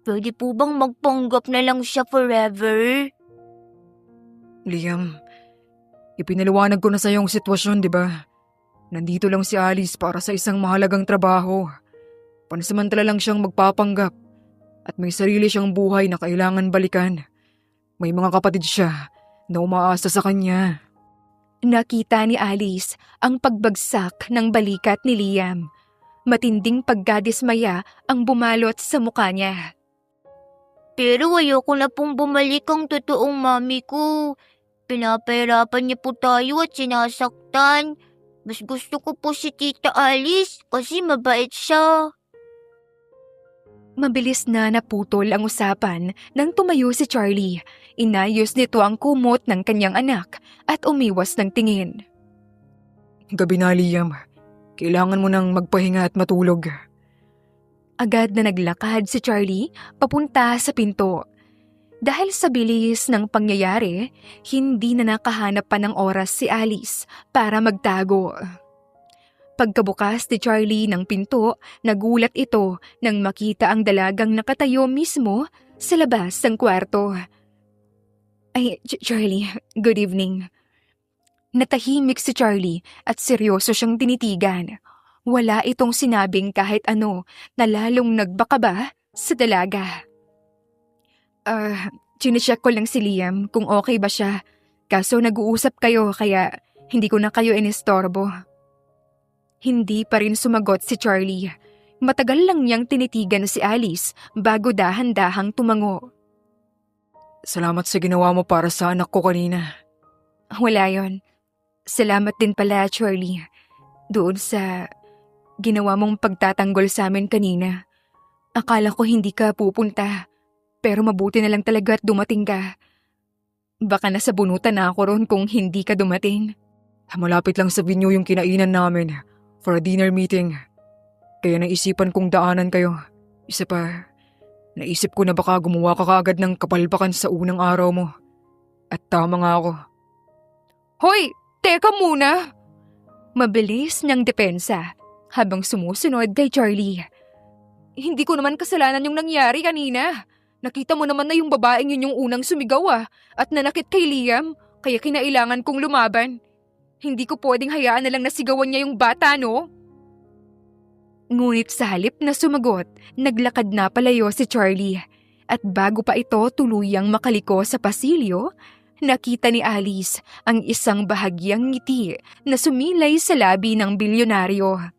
[SPEAKER 3] Pwede po bang magpanggap na lang siya forever?
[SPEAKER 2] Liam, ipinaliwanag ko na sa iyo ang sitwasyon, di ba? Nandito lang si Alice para sa isang mahalagang trabaho. Pansamantala lang siyang magpapanggap at may sarili siyang buhay na kailangan balikan. May mga kapatid siya na umaasa sa kanya.
[SPEAKER 1] Nakita ni Alice ang pagbagsak ng balikat ni Liam. Matinding pagkadismaya ang bumalot sa mukha niya.
[SPEAKER 3] Pero ayoko na pong bumalik ang totoong mami ko. Pinapahirapan niya po tayo at sinasaktan. Mas gusto ko po si Tita Alice kasi mabait siya.
[SPEAKER 1] Mabilis na naputol ang usapan nang tumayo si Charlie. Inayos nito ang kumot ng kanyang anak at umiwas ng tingin.
[SPEAKER 2] Gabi na, Liam. Kailangan mo nang magpahinga at matulog.
[SPEAKER 1] Agad na naglakad si Charlie papunta sa pinto. Dahil sa bilis ng pangyayari, hindi na nakahanap pa ng oras si Alice para magtago. Pagkabukas ni Charlie ng pinto, nagulat ito nang makita ang dalagang nakatayo mismo sa labas ng kwarto. Ay, Charlie, good evening. Natahimik si Charlie at seryoso siyang tinitigan. Wala itong sinabing kahit ano na lalong nagbakaba sa dalaga. Chinecheck ko lang si Liam kung okay ba siya. Kaso nag-uusap kayo kaya hindi ko na kayo inistorbo. Hindi pa rin sumagot si Charlie. Matagal lang niyang tinitigan si Alice bago dahan-dahang tumango.
[SPEAKER 2] Salamat sa ginawa mo para sa anak ko kanina.
[SPEAKER 1] Wala yon. Salamat din pala, Charlie. Doon sa ginawa mong pagtatanggol sa amin kanina. Akala ko hindi ka pupunta. Pero mabuti na lang talaga at dumating ka. Baka nasa bunutan na ako ron kung hindi ka dumating.
[SPEAKER 2] Malapit lang sa venue yung kinainan namin for a dinner meeting. Kaya naisipan kong daanan kayo. Isa pa, naisip ko na baka gumawa ka kaagad ng kapalpakan sa unang araw mo. At tama nga ako.
[SPEAKER 1] Hoy! Teka muna! Mabilis niyang depensa habang sumusunod kay Charlie. Hindi ko naman kasalanan yung nangyari kanina. Nakita mo naman na yung babaeng yun yung unang sumigaw at nanakit kay Liam, kaya kinailangan kong lumaban. Hindi ko pwedeng hayaan na lang nasigawan niya yung bata, no? Ngunit sa halip na sumagot, naglakad na palayo si Charlie. At bago pa ito tuluyang makaliko sa pasilyo, nakita ni Alice ang isang bahagyang ngiti na sumilay sa labi ng bilyonaryo.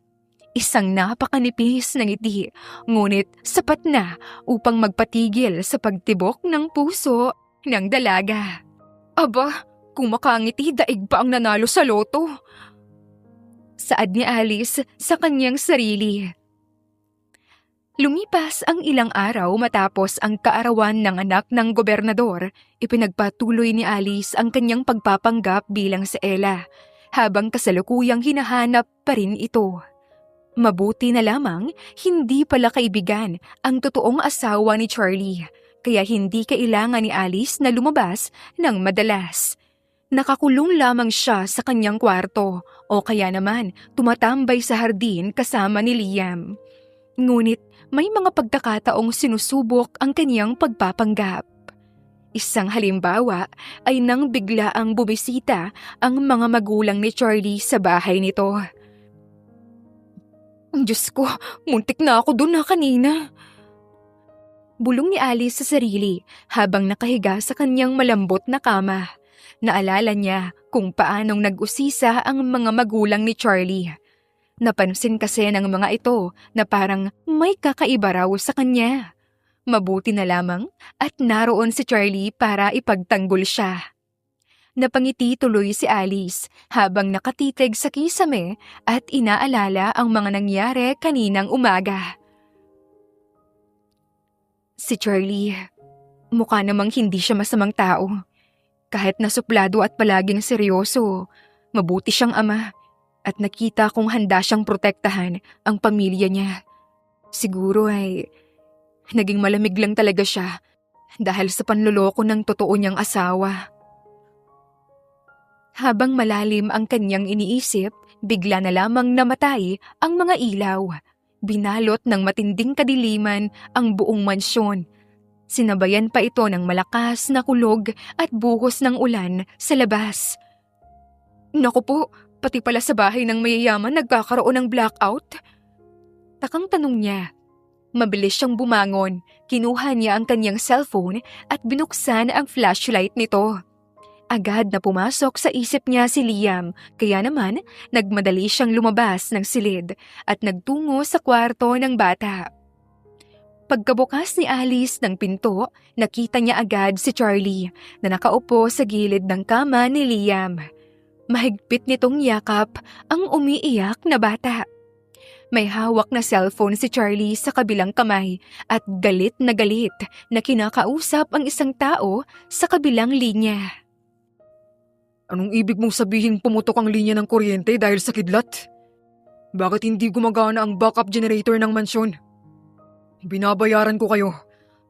[SPEAKER 1] Isang napakanipis na ngiti, ngunit sapat na upang magpatigil sa pagtibok ng puso ng dalaga. Aba, kung makangiti daig pa ang nanalo sa loto. Saad ni Alice sa kanyang sarili. Lumipas ang ilang araw matapos ang kaarawan ng anak ng gobernador, ipinagpatuloy ni Alice ang kanyang pagpapanggap bilang si Ella, habang kasalukuyang hinahanap pa rin ito. Mabuti na lamang hindi pala kaibigan ang totoong asawa ni Charlie, kaya hindi kailangan ni Alice na lumabas ng madalas. Nakakulong lamang siya sa kanyang kwarto o kaya naman tumatambay sa hardin kasama ni Liam. Ngunit may mga pagkakataong sinusubok ang kanyang pagpapanggap. Isang halimbawa ay nang biglaang bumisita ang mga magulang ni Charlie sa bahay nito. Diyos ko, muntik na ako doon kanina. Bulong ni Alice sa sarili habang nakahiga sa kanyang malambot na kama. Naalala niya kung paanong nag-usisa ang mga magulang ni Charlie. Napansin kasi ng mga ito na parang may kakaiba raw sa kanya. Mabuti na lamang at naroon si Charlie para ipagtanggol siya. Napangiti tuloy si Alice habang nakatitig sa kisame at inaalala ang mga nangyari kaninang umaga. Si Charlie, mukha namang hindi siya masamang tao. Kahit nasuplado at palaging seryoso, mabuti siyang ama. At nakita kong handa siyang protektahan ang pamilya niya. Siguro ay naging malamig lang talaga siya dahil sa panloloko ng totoo niyang asawa. Habang malalim ang kanyang iniisip, bigla na lamang namatay ang mga ilaw. Binalot ng matinding kadiliman ang buong mansyon. Sinabayan pa ito ng malakas na kulog at buhos ng ulan sa labas. Naku po! Pati pala sa bahay ng mayayaman nagkakaroon ng blackout? Takang tanong niya. Mabilis siyang bumangon, kinuha niya ang kanyang cellphone at binuksan ang flashlight nito. Agad na pumasok sa isip niya si Liam, kaya naman nagmadali siyang lumabas ng silid at nagtungo sa kwarto ng bata. Pagkabukas ni Alice ng pinto, nakita niya agad si Charlie na nakaupo sa gilid ng kama ni Liam. Mahigpit nitong yakap ang umiiyak na bata. May hawak na cellphone si Charlie sa kabilang kamay at galit na kinakausap ang isang tao sa kabilang linya.
[SPEAKER 2] Anong ibig mong sabihin pumutok ang linya ng kuryente dahil sa kidlat? Bakit hindi gumagana ang backup generator ng mansyon? Binabayaran ko kayo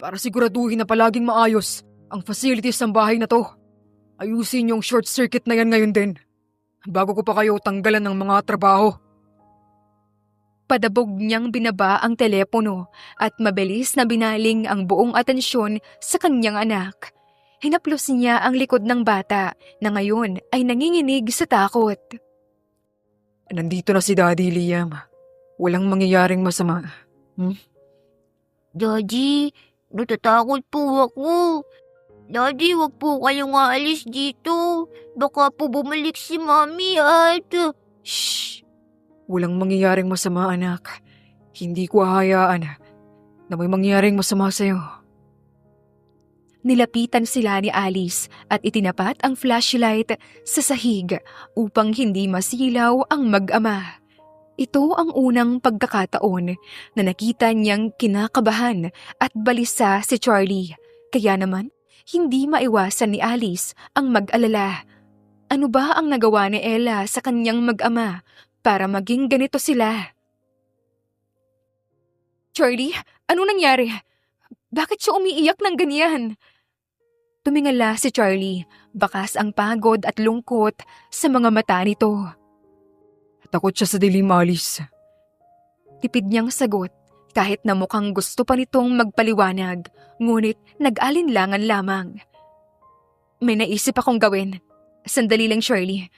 [SPEAKER 2] para siguraduhin na palaging maayos ang facilities ng bahay na to. Ayusin yung short circuit na yan ngayon din. Bago ko pa kayo tanggalan ng mga trabaho. Padabog niyang binaba ang telepono at mabilis na binaling ang buong atensyon sa kanyang anak. Hinaplos niya ang likod ng bata na ngayon ay nanginginig sa takot. Nandito na si Daddy, Liam. Walang mangyayaring masama.
[SPEAKER 3] Daddy, natatakot po ako. Daddy, wag po kayong aalis dito. Baka po bumalik si Mami at...
[SPEAKER 2] Shh! Walang mangyayaring masama, anak. Hindi ko hahayaan na may mangyayaring masama sa'yo.
[SPEAKER 1] Nilapitan sila ni Alice at itinapat ang flashlight sa sahig upang hindi masilaw ang mag-ama. Ito ang unang pagkakataon na nakita niyang kinakabahan at balisa si Charlie. Kaya naman, hindi maiwasan ni Alice ang mag-alala. Ano ba ang nagawa ni Ella sa kanyang mag-ama para maging ganito sila? Charlie, ano nangyari? Bakit siya umiiyak ng ganyan? Tumingala si Charlie, bakas ang pagod at lungkot sa mga mata nito.
[SPEAKER 2] Takot siya sa dilim, Alice.
[SPEAKER 1] Tipid niyang sagot kahit na mukhang gusto pa nitong magpaliwanag, ngunit nag-alinlangan lamang. May naisip akong gawin. Sandali lang, Shirley.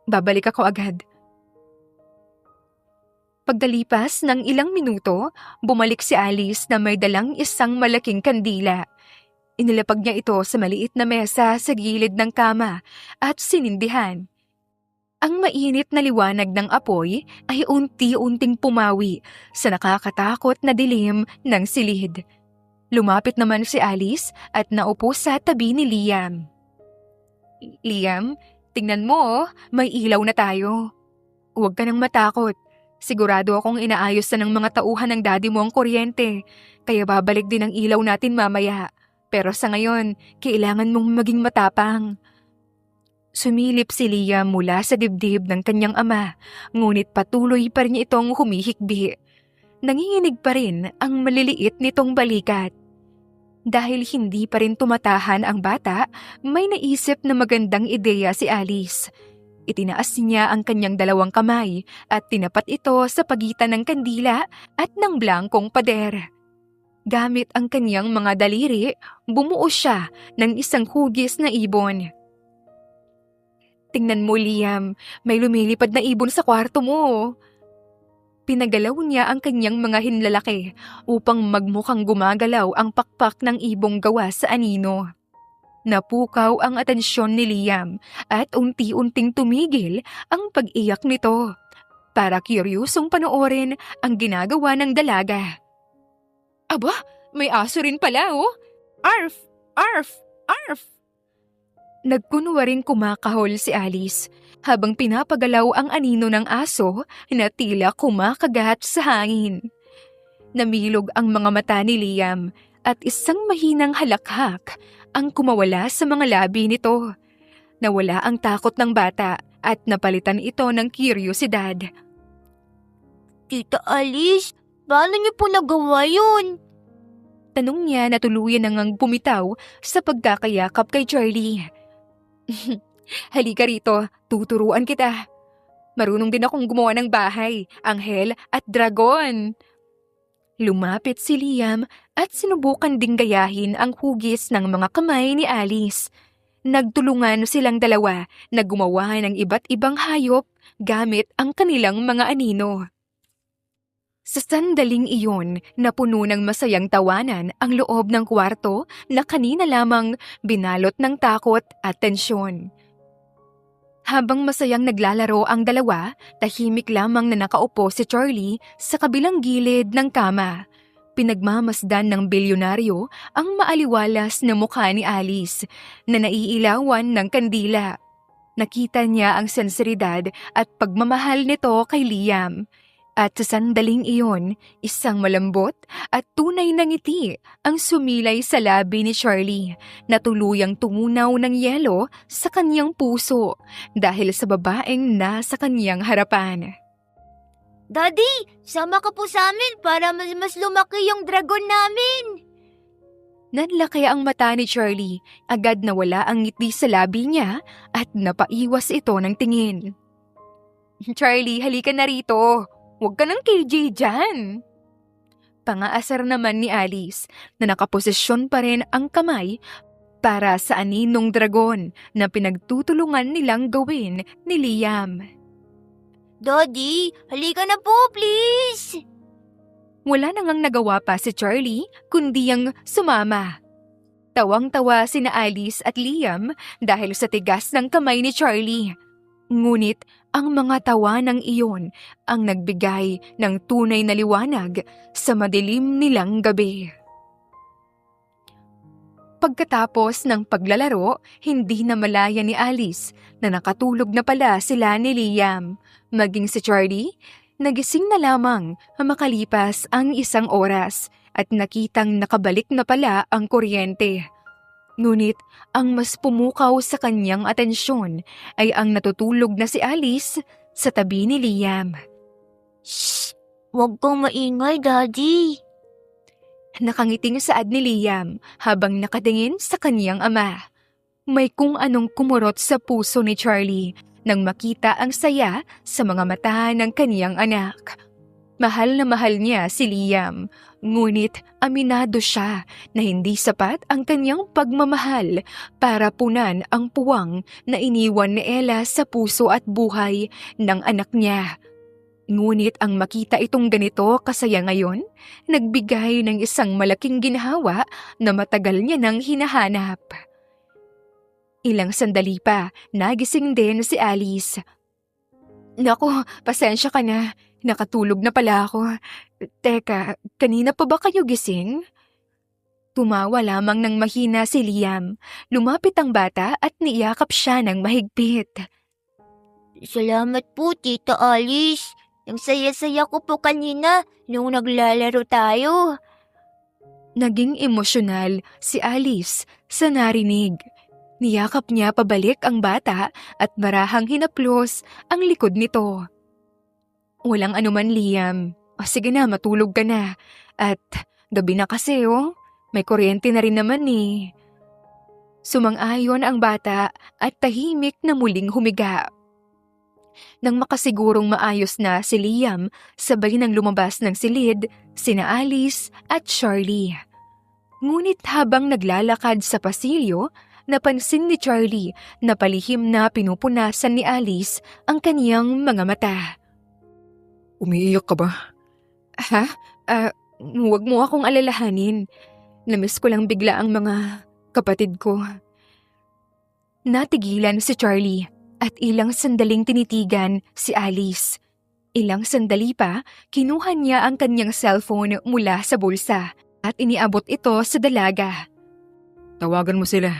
[SPEAKER 1] Babalik ako agad. Pagkalipas ng ilang minuto, bumalik si Alice na may dalang isang malaking kandila. Inilapag niya ito sa maliit na mesa sa gilid ng kama at sinindihan. Ang mainit na liwanag ng apoy ay unti-unting pumawi sa nakakatakot na dilim ng silid. Lumapit naman si Alice at naupo sa tabi ni Liam. Liam, tingnan mo, may ilaw na tayo. Huwag ka nang matakot. Sigurado akong inaayos na ng mga tauhan ng daddy mo ang kuryente, kaya babalik din ang ilaw natin mamaya. Pero sa ngayon, kailangan mong maging matapang. Sumilip si Liam mula sa dibdib ng kanyang ama, ngunit patuloy pa rin itong humihikbi. Nanginginig pa rin ang maliliit nitong balikat. Dahil hindi pa rin tumatahan ang bata, may naisip na magandang ideya si Alice. Itinaas niya ang kanyang dalawang kamay at tinapat ito sa pagitan ng kandila at ng blangkong pader. Gamit ang kanyang mga daliri, bumuo siya ng isang hugis na ibon. Tingnan mo, Liam, may lumilipad na ibon sa kwarto mo. Pinagalaw niya ang kanyang mga hinlalaki upang magmukhang gumagalaw ang pakpak ng ibong gawa sa anino. Napukaw ang atensyon ni Liam at unti-unting tumigil ang pag-iyak nito para kuryusong panoorin ang ginagawa ng dalaga. Aba, may aso rin pala oh! Arf! Arf! Arf! Nagkunwaring kumakahol si Alice habang pinapagalaw ang anino ng aso na tila kumakagat sa hangin. Namilog ang mga mata ni Liam at isang mahinang halakhak ang kumawala sa mga labi nito. Nawala ang takot ng bata at napalitan ito ng kuryosidad.
[SPEAKER 3] Tita Alice, paano niyo po nagawa yun?
[SPEAKER 1] Tanong niya na tuluyan nang bumitaw sa pagkakayakap kay Charlie. Halika rito, tuturuan kita. Marunong din akong gumawa ng bahay, anghel at dragon. Lumapit si Liam at sinubukan ding gayahin ang hugis ng mga kamay ni Alice. Nagtulungan silang dalawa na gumawa ng iba't ibang hayop gamit ang kanilang mga anino. Sa sandaling iyon, napuno ng masayang tawanan ang loob ng kwarto na kanina lamang binalot ng takot at tensyon. Habang masayang naglalaro ang dalawa, tahimik lamang na nakaupo si Charlie sa kabilang gilid ng kama. Pinagmamasdan ng bilyonaryo ang maaliwalas na mukha ni Alice na naiilawan ng kandila. Nakita niya ang senseridad at pagmamahal nito kay Liam. At sa sandaling iyon, isang malambot at tunay na ngiti ang sumilay sa labi ni Charlie na tuluyang tumunaw ng yelo sa kanyang puso dahil sa babaeng nasa kanyang harapan.
[SPEAKER 3] Daddy, sama ka po sa amin para mas lumaki yung dragon namin.
[SPEAKER 1] Nanlaki ang mata ni Charlie, agad nawala ang ngiti sa labi niya at napaiwas ito ng tingin. Charlie, halika na rito. Huwag ka ng KJ dyan. Pangaasar naman ni Alice na nakaposisyon pa rin ang kamay para sa aninong dragon na pinagtutulungan nilang gawin ni Liam.
[SPEAKER 3] Daddy, halika na po, please.
[SPEAKER 1] Wala nang nagawa pa si Charlie kundi ang sumama. Tawang-tawa sina Alice at Liam dahil sa tigas ng kamay ni Charlie. Ngunit ang mga tawanang iyon ang nagbigay ng tunay na liwanag sa madilim nilang gabi. Pagkatapos ng paglalaro, hindi na malaya ni Alice na nakatulog na pala sila ni Liam. Maging si Charlie, nagising na lamang makalipas ang 1 oras at nakitang nakabalik na pala ang kuryente. Ngunit ang mas pumukaw sa kanyang atensyon ay ang natutulog na si Alice sa tabi ni Liam.
[SPEAKER 3] Shh! Huwag kang maingay, Daddy.
[SPEAKER 1] Nakangiting saad ni Liam habang nakatingin sa kanyang ama. May kung anong kumurot sa puso ni Charlie nang makita ang saya sa mga mata ng kaniyang anak. Mahal na mahal niya si Liam, ngunit aminado siya na hindi sapat ang kanyang pagmamahal para punan ang puwang na iniwan ni Ella sa puso at buhay ng anak niya. Ngunit ang makita itong ganito kasaya ngayon, nagbigay ng isang malaking ginhawa na matagal niya nang hinahanap. Ilang sandali pa, nagising din si Alice. Naku, pasensya ka na. Nakatulog na pala ako. Teka, kanina pa ba kayo gising? Tumawa lamang ng mahina si Liam. Lumapit ang bata at niyakap siya ng mahigpit.
[SPEAKER 3] Salamat po, Tita Alice. Ang saya-saya ko po kanina nung naglalaro tayo.
[SPEAKER 1] Naging emosyonal si Alice sa narinig. Niyakap niya pabalik ang bata at marahang hinaplos ang likod nito. Walang anuman, Liam. Sige na, matulog ka na. At gabi na kasi, oh. May kuryente na rin naman eh. Sumang-ayon ang bata at tahimik na muling humiga. Nang makasigurong maayos na si Liam, sabay nang lumabas ng silid sina Alice at Charlie. Ngunit habang naglalakad sa pasilyo, napansin ni Charlie na palihim na pinupunasan ni Alice ang kaniyang mga mata.
[SPEAKER 2] Umiiyak ka ba?
[SPEAKER 1] Ha? Huwag mo akong alalahanin. Namiss ko lang bigla ang mga kapatid ko. Natigilan si Charlie at ilang sandaling tinitigan si Alice. Ilang sandali pa, kinuha niya ang kanyang cellphone mula sa bulsa at iniabot ito sa dalaga.
[SPEAKER 2] Tawagan mo sila.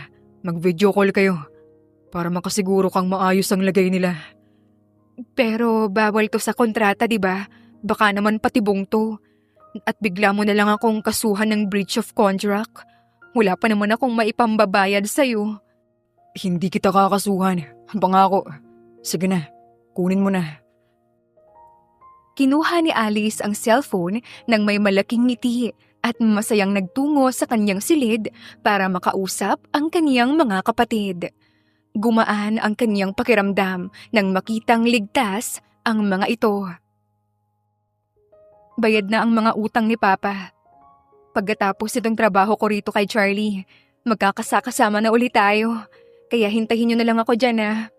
[SPEAKER 2] Mag-video call kayo para makasiguro kang maayos ang lagay nila.
[SPEAKER 1] Pero bawal to sa kontrata, di ba? Baka naman patibong to. At bigla mo na lang akong kasuhan ng breach of contract. Wala pa naman akong maipambabayad sa'yo.
[SPEAKER 2] Hindi kita kakasuhan. Pangako. Sige na, kunin mo na.
[SPEAKER 1] Kinuha ni Alice ang cellphone nang may malaking ngiti at masayang nagtungo sa kanyang silid para makausap ang kaniyang mga kapatid. Gumaan ang kanyang pakiramdam nang makitang ligtas ang mga ito. Bayad na ang mga utang ni Papa. Pagkatapos itong trabaho ko rito kay Charlie, magkakasama na ulit tayo. Kaya hintayin niyo na lang ako dyan, ah.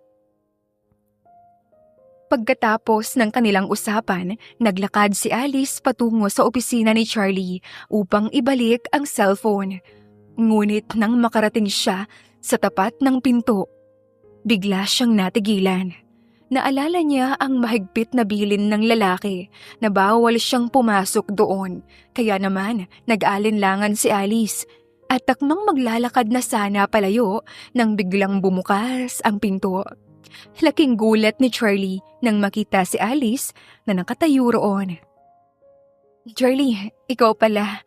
[SPEAKER 1] Pagkatapos ng kanilang usapan, naglakad si Alice patungo sa opisina ni Charlie upang ibalik ang cellphone. Ngunit nang makarating siya sa tapat ng pinto, bigla siyang natigilan. Naalala niya ang mahigpit na bilin ng lalaki na bawal siyang pumasok doon. Kaya naman nag-alinlangan si Alice at takmang maglalakad na sana palayo nang biglang bumukas ang pinto. Laking gulat ni Charlie nang makita si Alice na nakatayo roon. Charlie, ikaw pala.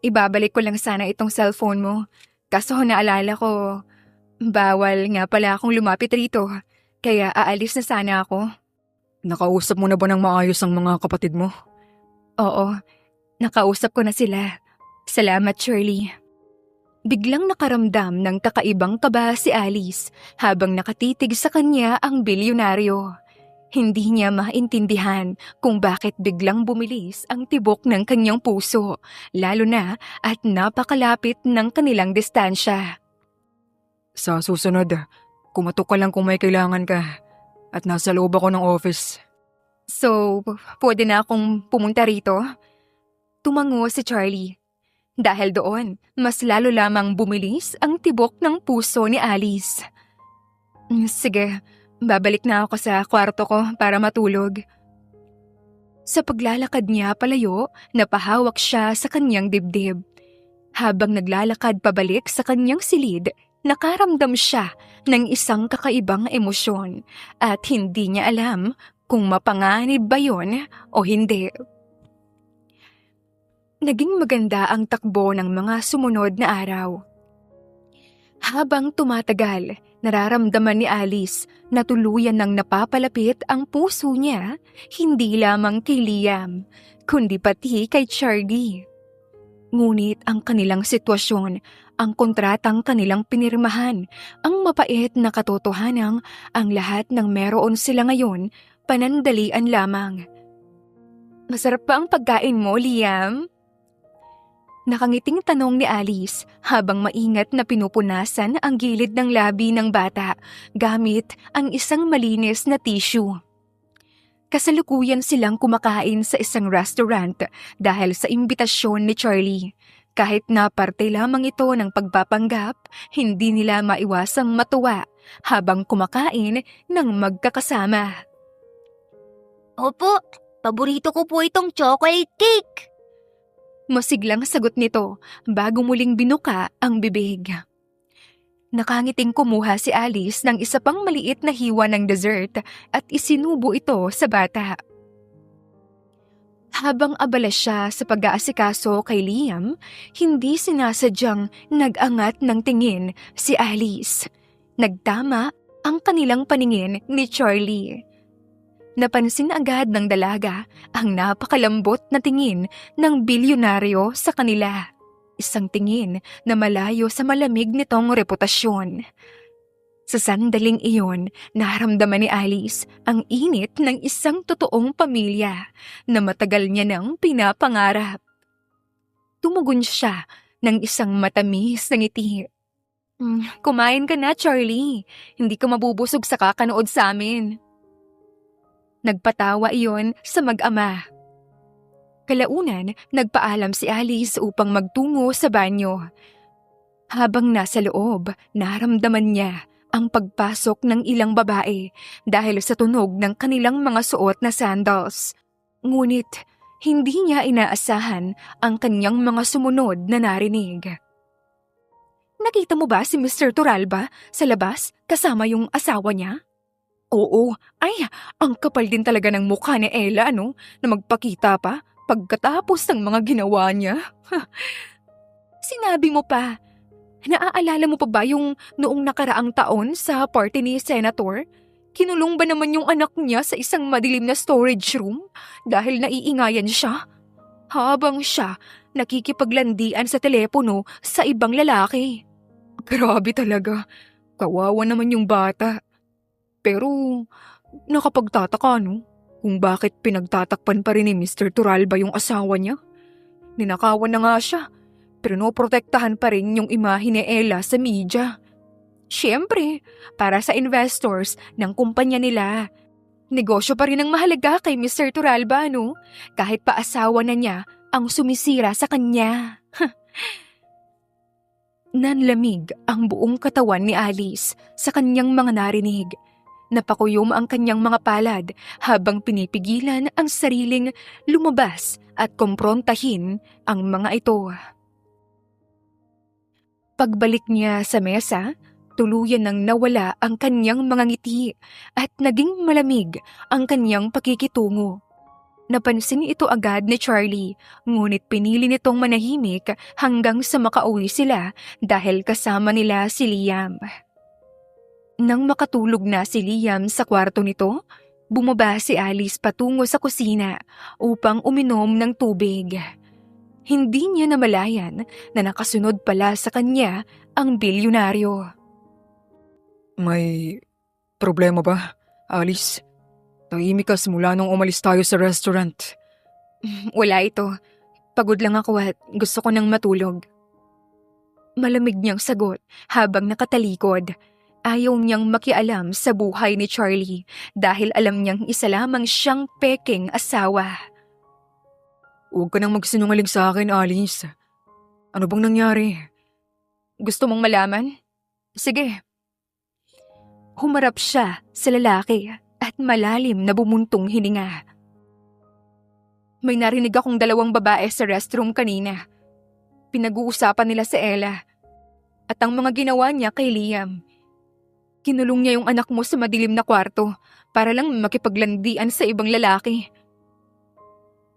[SPEAKER 1] Ibabalik ko lang sana itong cellphone mo. Kaso naalala ko, bawal nga pala akong lumapit rito. Kaya aalis na sana ako.
[SPEAKER 2] Nakausap mo na ba ng maayos ang mga kapatid mo?
[SPEAKER 1] Oo, nakausap ko na sila. Salamat, Shirley. Biglang nakaramdam ng kakaibang kaba si Alice habang nakatitig sa kanya ang bilyonaryo. Hindi niya maintindihan kung bakit biglang bumilis ang tibok ng kanyang puso, lalo na at napakalapit ng kanilang distansya.
[SPEAKER 2] Sa susunod, kumatok ka lang kung may kailangan ka at nasa loob ako ng office.
[SPEAKER 1] So, pwede na akong pumunta rito? Tumango si Charlie. Dahil doon, mas lalo lamang bumilis ang tibok ng puso ni Alice. Sige, babalik na ako sa kwarto ko para matulog. Sa paglalakad niya palayo, napahawak siya sa kanyang dibdib. Habang naglalakad pabalik sa kanyang silid, nakaramdam siya ng isang kakaibang emosyon at hindi niya alam kung mapanganib ba yun o hindi. Naging maganda ang takbo ng mga sumunod na araw. Habang tumatagal, nararamdaman ni Alice na tuluyan ng napapalapit ang puso niya, hindi lamang kay Liam, kundi pati kay Charlie. Ngunit ang kanilang sitwasyon, ang kontratang kanilang pinirmahan, ang mapait na katotohanang ang lahat ng meron sila ngayon, panandalian lamang. Masarap pa ang pagkain mo, Liam? Nakangiting tanong ni Alice habang maingat na pinupunasan ang gilid ng labi ng bata gamit ang isang malinis na tissue. Kasalukuyan silang kumakain sa isang restaurant dahil sa imbitasyon ni Charlie. Kahit na parte lamang ito ng pagpapanggap, hindi nila maiwasang matuwa habang kumakain ng magkakasama.
[SPEAKER 3] Opo, paborito ko po itong chocolate cake.
[SPEAKER 1] Masiglang sagot nito bago muling binuka ang bibig. Nakangiting kumuha si Alice ng isa pang maliit na hiwa ng dessert at isinubo ito sa bata. Habang abala siya sa pag-aasikaso kay Liam, hindi sinasadyang nag-angat ng tingin si Alice. Nagtama ang kanilang paningin ni Charlie. Napansin agad ng dalaga ang napakalambot na tingin ng bilyonaryo sa kanila. Isang tingin na malayo sa malamig nitong reputasyon. Sa sandaling iyon, naramdaman ni Alice ang init ng isang totoong pamilya na matagal niya nang pinapangarap. Tumugon siya ng isang matamis na ngiti. Kumain ka na, Charlie. Hindi ka mabubusog sa kakanood sa amin. Nagpatawa iyon sa mag-ama. Kalaunan, nagpaalam si Alice upang magtungo sa banyo. Habang nasa loob, naramdaman niya ang pagpasok ng ilang babae dahil sa tunog ng kanilang mga suot na sandals. Ngunit, hindi niya inaasahan ang kanyang mga sumunod na narinig. Nakita mo ba si Mr. Turalba sa labas kasama yung asawa niya? Oo, ay, ang kapal din talaga ng mukha ni Ella, na magpakita pa pagkatapos ng mga ginawa niya. Sinabi mo pa, naaalala mo pa ba yung noong nakaraang taon sa party ni Senator? Kinulong ba naman yung anak niya sa isang madilim na storage room dahil naiingayan siya? Habang siya nakikipaglandian sa telepono sa ibang lalaki. Grabe talaga, kawawa naman yung bata. Pero nakapagtataka kung bakit pinagtatakpan pa rin ni Mr. Turalba yung asawa niya. Ninakawan na nga siya, pero noprotektahan pa rin yung imahe ni Ella sa media. Siyempre, para sa investors ng kumpanya nila. Negosyo pa rin ang mahalaga kay Mr. Turalba, kahit pa asawa na niya ang sumisira sa kanya. Nanlamig ang buong katawan ni Alice sa kanyang mga narinig. Napakuyom ang kanyang mga palad habang pinipigilan ang sariling lumabas at kumprontahin ang mga ito. Pagbalik niya sa mesa, tuluyan nang nawala ang kanyang mga ngiti at naging malamig ang kanyang pakikitungo. Napansin ito agad ni Charlie, ngunit pinili nitong manahimik hanggang sa makauwi sila dahil kasama nila si Liam. Nang makatulog na si Liam sa kwarto nito, bumaba si Alice patungo sa kusina upang uminom ng tubig. Hindi niya namalayan na nakasunod pala sa kanya ang bilyonaryo.
[SPEAKER 2] May problema ba, Alice? Tahimik ka simula nung umalis tayo sa restaurant.
[SPEAKER 1] Wala ito. Pagod lang ako at gusto ko nang matulog. Malamig niyang sagot habang nakatalikod. Ayaw niyang makialam sa buhay ni Charlie dahil alam niyang isa lamang siyang peking asawa.
[SPEAKER 2] Huwag ka nang magsinungaling sa akin, Alice. Ano bang nangyari?
[SPEAKER 1] Gusto mong malaman? Sige. Humarap siya sa lalaki at malalim na bumuntong hininga. May narinig akong dalawang babae sa restroom kanina. Pinag-uusapan nila si Ella at ang mga ginawa niya kay Liam. Kinulong niya yung anak mo sa madilim na kwarto para lang makipaglandian sa ibang lalaki.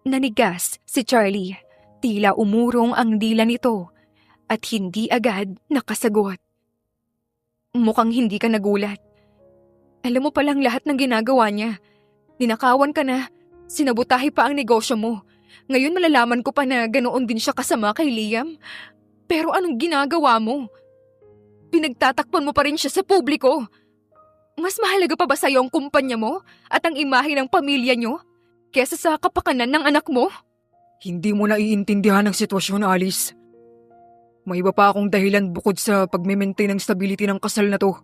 [SPEAKER 1] Nanigas si Charlie. Tila umurong ang dila nito at hindi agad nakasagot. Mukhang hindi ka nagulat. Alam mo palang lahat ng ginagawa niya. Ninakawan ka na, sinabutahe pa ang negosyo mo. Ngayon malalaman ko pa na ganoon din siya kasama kay Liam. Pero anong ginagawa mo? Pinagtatakpan mo pa rin siya sa publiko. Mas mahalaga pa ba sa'yo ang kumpanya mo at ang imahe ng pamilya niyo kesa sa kapakanan ng anak mo?
[SPEAKER 2] Hindi mo naiintindihan ang sitwasyon, Alice. May iba pa akong dahilan bukod sa pag-maintain ng stability ng kasal na to.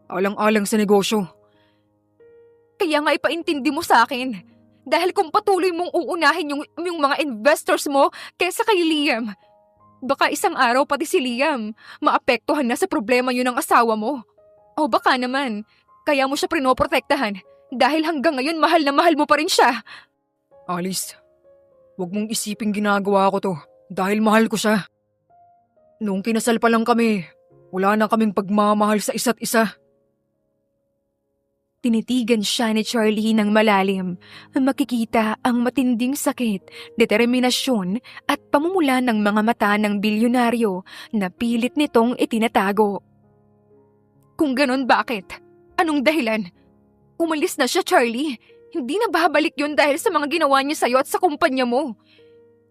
[SPEAKER 2] Alang-alang sa negosyo.
[SPEAKER 1] Kaya nga ipaintindi mo sa akin. Dahil kung patuloy mong uunahin yung mga investors mo kesa kay Liam, baka isang araw pati si Liam maapektuhan na sa problema yun ng asawa mo. O baka naman, kaya mo siya prinoprotektahan dahil hanggang ngayon mahal na mahal mo pa rin siya.
[SPEAKER 2] Alice, huwag mong isiping ginagawa ko to dahil mahal ko siya. Noong kinasal pa lang kami, wala na kaming pagmamahal sa isa't isa.
[SPEAKER 1] Tinitigan siya ni Charlie ng malalim. Makikita ang matinding sakit, determinasyon at pamumula ng mga mata ng bilyonaryo na pilit nitong itinatago. Kung ganon, bakit? Anong dahilan? Umalis na siya, Charlie. Hindi na babalik yun dahil sa mga ginawa niya sa'yo at sa kumpanya mo.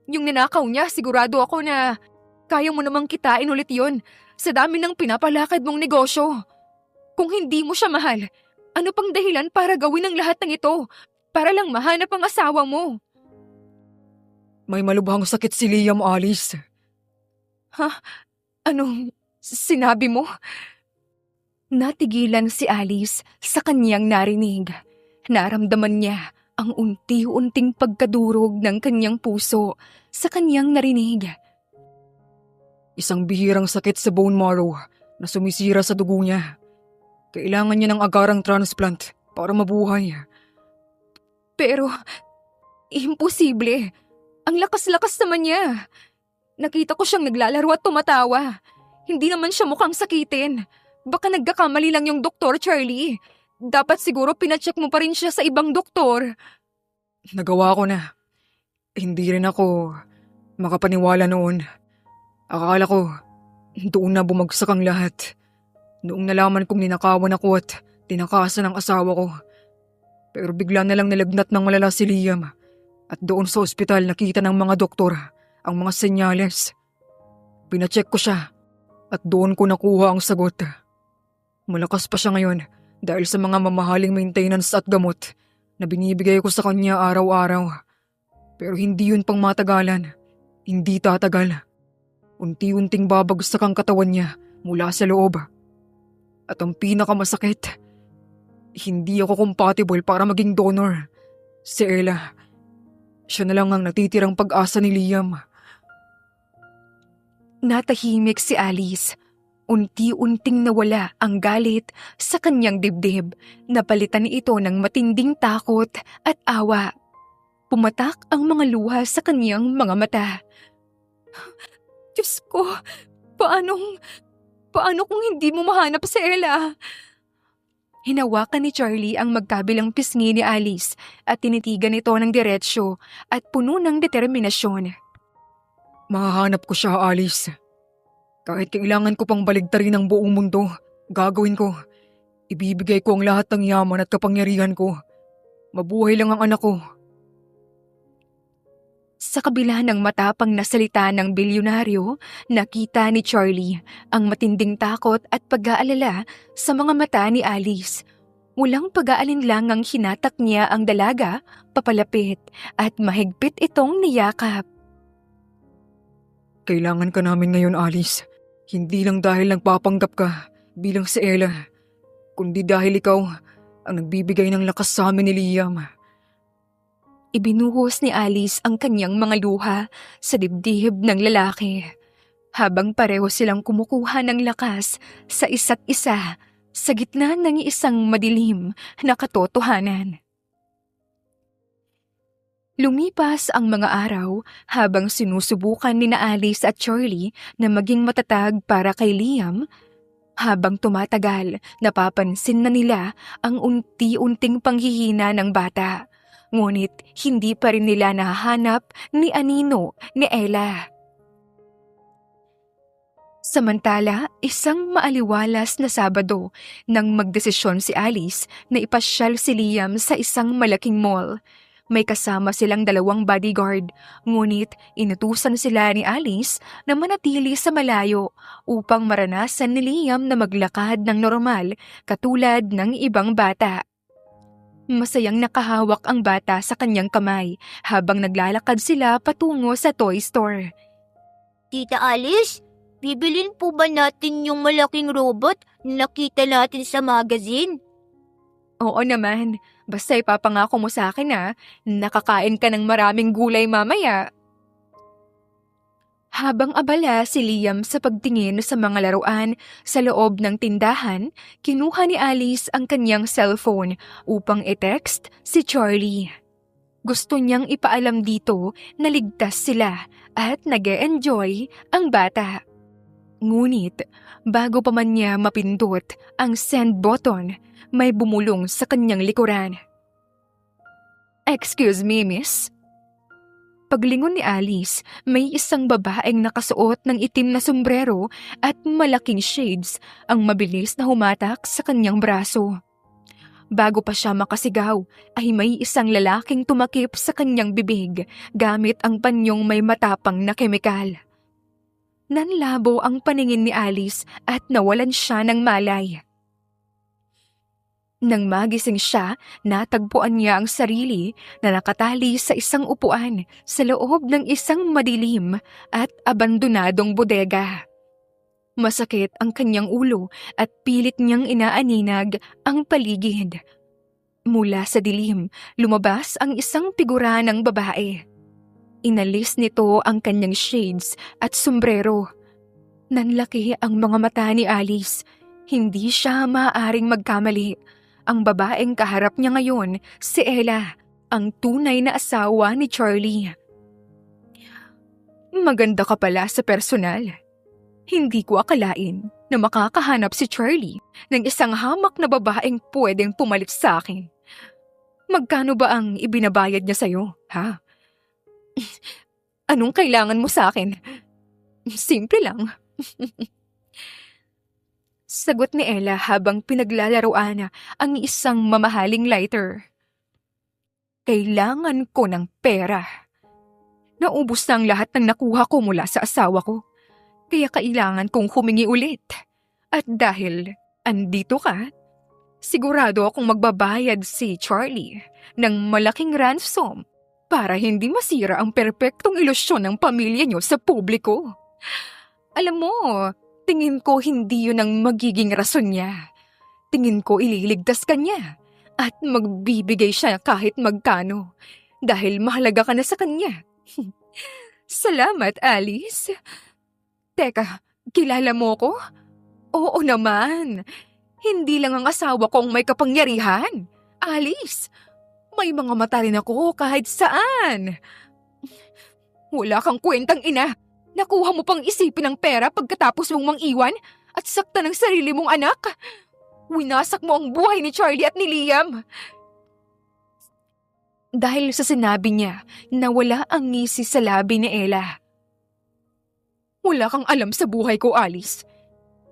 [SPEAKER 1] Yung ninakaw niya, sigurado ako na kaya mo namang kitain ulit yun sa dami ng pinapalakad mong negosyo. Kung hindi mo siya mahal, ano pang dahilan para gawin ang lahat ng ito? Para lang mahanap ang asawa mo.
[SPEAKER 2] May malubhang sakit si Liam, Alice.
[SPEAKER 1] Anong sinabi mo? Natigilan si Alice sa kanyang narinig. Naramdaman niya ang unti-unting pagkadurog ng kanyang puso sa kanyang narinig.
[SPEAKER 2] Isang bihirang sakit sa bone marrow na sumisira sa dugo niya. Kailangan niya ng agarang transplant para mabuhay.
[SPEAKER 1] Pero, imposible. Ang lakas-lakas naman niya. Nakita ko siyang naglalaro at tumatawa. Hindi naman siya mukhang sakitin. Baka nagkakamali lang yung doktor, Charlie. Dapat siguro pinacheck mo pa rin siya sa ibang doktor.
[SPEAKER 2] Nagawa ko na. Hindi rin ako makapaniwala noon. Akala ko, doon na bumagsak ang lahat. Noong nalaman kong ninakawan ako at tinakasan ang asawa ko. Pero bigla na lang nalagnat ng malala si Liam. At doon sa ospital nakita ng mga doktor ang mga senyales. Pinacheck ko siya at doon ko nakuha ang sagot. Malakas pa siya ngayon dahil sa mga mamahaling maintenance at gamot na binibigay ko sa kanya araw-araw. Pero hindi yun pang matagalan. Hindi tatagal. Unti-unting babagsak ang katawan niya mula sa loob. At ang pinakamasakit, hindi ako compatible para maging donor. Si Ella, siya na lang ang natitirang pag-asa ni Liam.
[SPEAKER 1] Natahimik si Alice. Unti-unting nawala ang galit sa kanyang dibdib. Napalitan ito ng matinding takot at awa. Pumatak ang mga luha sa kanyang mga mata. Diyos ko, paano kung hindi mo mahanap si Ella? Hinawakan ni Charlie ang magkabilang pisngi ni Alice at tinitigan ito ng diretsyo at puno ng determinasyon.
[SPEAKER 2] Mahahanap ko siya, Alice. Kahit kailangan ko pang baligtarin ang buong mundo, gagawin ko. Ibibigay ko ang lahat ng yaman at kapangyarihan ko. Mabuhay lang ang anak ko.
[SPEAKER 1] Sa kabila ng matapang na salita ng bilyonaryo, nakita ni Charlie ang matinding takot at pag-aalala sa mga mata ni Alice. Walang pag-aalinlangang hinatak niya ang dalaga, papalapit at mahigpit itong niyakap.
[SPEAKER 2] Kailangan ka namin ngayon, Alice. Hindi lang dahil nagpapanggap ka bilang si Ella, kundi dahil ikaw ang nagbibigay ng lakas sa amin ni Liam.
[SPEAKER 1] Ibinuhos ni Alice ang kanyang mga luha sa dibdib ng lalaki, habang pareho silang kumukuha ng lakas sa isa't isa sa gitna ng isang madilim na katotohanan. Lumipas ang mga araw habang sinusubukan ni Alice at Charlie na maging matatag para kay Liam. Habang tumatagal, napapansin na nila ang unti-unting panghihina ng bata. Ngunit hindi pa rin nila nahahanap ni Anino ni Ella. Samantala, isang maaliwalas na Sabado nang magdesisyon si Alice na ipasyal si Liam sa isang malaking mall. May kasama silang 2 bodyguard, ngunit inutusan sila ni Alice na manatili sa malayo upang maranasan ni Liam na maglakad ng normal katulad ng ibang bata. Masayang nakahawak ang bata sa kanyang kamay habang naglalakad sila patungo sa toy store.
[SPEAKER 3] Tita Alice, bibilin po ba natin yung malaking robot na nakita natin sa magazine?
[SPEAKER 1] Oo naman, basta ipapangako mo sa akin na nakakain ka ng maraming gulay mamaya. Habang abala si Liam sa pagtingin sa mga laruan sa loob ng tindahan, kinuha ni Alice ang kanyang cellphone upang i-text si Charlie. Gusto niyang ipaalam dito na ligtas sila at nag-e-enjoy ang bata. Ngunit, bago pa man niya mapindot ang send button, may bumulong sa kanyang likuran. "Excuse me, miss?" Paglingon ni Alice, may isang babaeng nakasuot ng itim na sombrero at malaking shades ang mabilis na humatak sa kanyang braso. Bago pa siya makasigaw, ay may isang lalaking tumakip sa kanyang bibig gamit ang panyong may matapang na kemikal. Nanlabo ang paningin ni Alice at nawalan siya ng malay. Nang magising siya, natagpuan niya ang sarili na nakatali sa isang upuan sa loob ng isang madilim at abandonadong bodega. Masakit ang kanyang ulo at pilit niyang inaaninag ang paligid. Mula sa dilim, lumabas ang isang figura ng babae. Inalis nito ang kanyang shades at sombrero. Nanlaki ang mga mata ni Alice. Hindi siya maaaring magkamali. Ang babaeng kaharap niya ngayon, si Ella, ang tunay na asawa ni Charlie. "Maganda ka pala sa personal. Hindi ko akalain na makakahanap si Charlie ng isang hamak na babaeng pwedeng pumalit sa akin. Magkano ba ang ibinabayad niya sa'yo, ha? Anong kailangan mo sa akin? Simple lang." Sagot ni Ella habang pinaglalaroan ang isang mamahaling lighter. "Kailangan ko ng pera. Naubos na ang lahat ng nakuha ko mula sa asawa ko. Kaya kailangan kong humingi ulit. At dahil andito ka, sigurado akong magbabayad si Charlie ng malaking ransom para hindi masira ang perpektong ilusyon ng pamilya niyo sa publiko. Alam mo, tingin ko hindi yun ang magiging rason niya. Tingin ko ililigtas ka niya at magbibigay siya kahit magkano dahil mahalaga ka na sa kanya." "Salamat, Alice. Teka, kilala mo ko?" "Oo naman. Hindi lang ang asawa kong may kapangyarihan. Alice, may mga mata rin ako kahit saan." "Wala kang kwentang ina. Nakuha mo pang isipin ang pera pagkatapos mong mang-iwan at sakta ng sarili mong anak. Winasak mo ang buhay ni Charlie at ni Liam." Dahil sa sinabi niya, nawala ang ngisi sa labi ni Ella. "Wala kang alam sa buhay ko, Alice.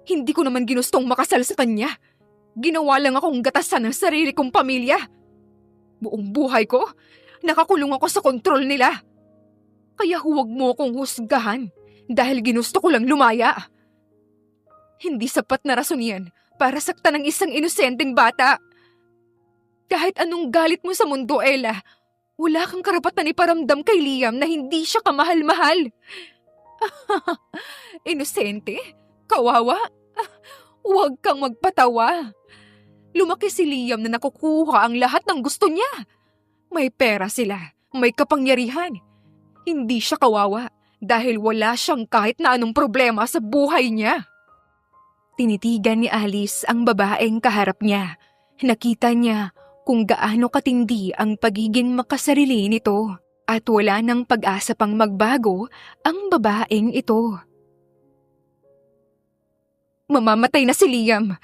[SPEAKER 1] Hindi ko naman ginustong makasal sa kanya. Ginawa lang akong gatasan ng sarili kong pamilya. Buong buhay ko, nakakulong ako sa kontrol nila. Kaya huwag mo akong husgahan dahil ginusto ko lang lumaya. Hindi sapat na rason yan para saktan ng isang inosenteng bata. Kahit anong galit mo sa mundo, Ella, wala kang karapatan iparamdam kay Liam na hindi siya kamahal-mahal." "Inosente? Kawawa? Huwag kang magpatawa. Lumaki si Liam na nakukuha ang lahat ng gusto niya. May pera sila, may kapangyarihan. Hindi siya kawawa dahil wala siyang kahit na anong problema sa buhay niya." Tinitigan ni Alice ang babaeng kaharap niya. Nakita niya kung gaano katindi ang pagiging makasarili nito at wala nang pag-asa pang magbago ang babaeng ito. "Mamamatay na si Liam."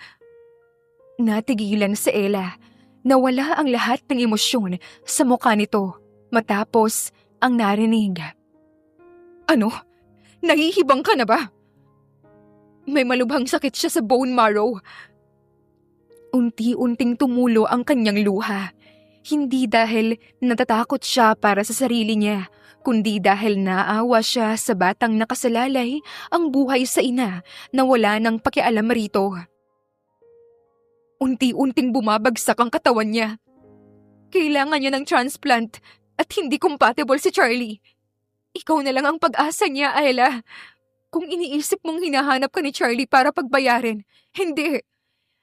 [SPEAKER 1] Natigilan si Ella. Nawala ang lahat ng emosyon sa mukha nito matapos ang narinig. "Ano? Nahihibang ka na ba?" May malubhang sakit siya sa bone marrow. Unti-unting tumulo ang kanyang luha. Hindi dahil natatakot siya para sa sarili niya, kundi dahil naawa siya sa batang nakasalalay ang buhay sa ina na wala nang pakialam rito. Unti-unting bumabagsak ang katawan niya. Kailangan niya ng transplant at hindi compatible si Charlie. Ikaw na lang ang pag-asa niya, Ayla. Kung iniisip mong hinahanap ka ni Charlie para pagbayarin, hindi.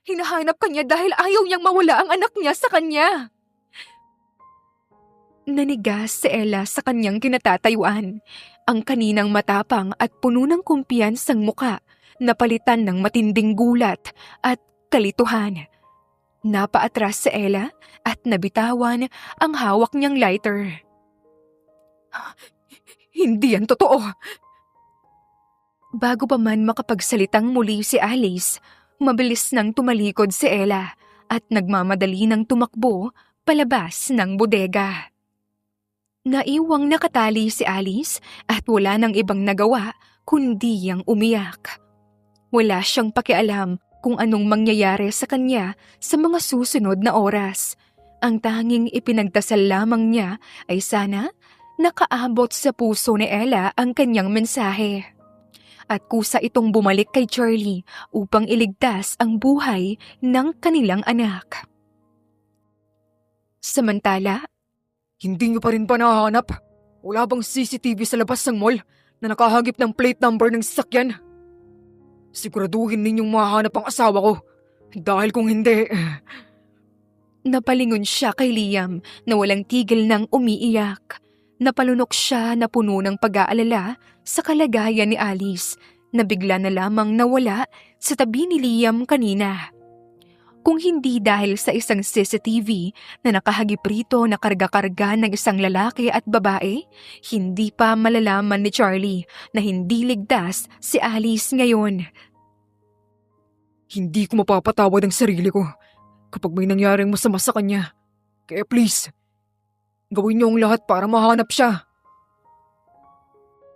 [SPEAKER 1] Hinahanap ka niya dahil ayaw niyang mawala ang anak niya sa kanya. Nanigas si Ella sa kanyang kinatatayuan. Ang kaninang matapang at puno ng kumpiyansang muka, napalitan ng matinding gulat at kalituhan. Napaatras si Ella at nabitawan ang hawak niyang lighter. Hindi yan totoo. Bago pa man makapagsalitang muli si Alice, mabilis nang tumalikod si Ella at nagmamadali ng tumakbo palabas ng bodega. Naiwang nakatali si Alice at wala nang ibang nagawa kundi ang umiyak. Wala siyang pakialam kung anong mangyayari sa kanya sa mga susunod na oras. Ang tanging ipinagdasal lamang niya ay sana nakaabot sa puso ni Ella ang kanyang mensahe. At kusa itong bumalik kay Charlie upang iligtas ang buhay ng kanilang anak. Samantala,
[SPEAKER 2] Hindi niyo pa rin ba nahahanap? Wala bang CCTV sa labas ng mall na nakahagip ng plate number ng sasakyan? Siguraduhin ninyong mahanap ang asawa ko. Dahil kung hindi...
[SPEAKER 1] napalingon siya kay Liam na walang tigil ng umiiyak. Napalunok siya na puno ng pag-aalala sa kalagayan ni Alice na bigla na lamang nawala sa tabi ni Liam kanina. Kung hindi dahil sa isang CCTV na nakahagip rito na karga-karga ng isang lalaki at babae, hindi pa malalaman ni Charlie na hindi ligtas si Alice ngayon.
[SPEAKER 2] Hindi ko mapapatawad ang sarili ko kapag may nangyaring masama sa kanya. Kaya please, gawin niyo ang lahat para mahanap siya.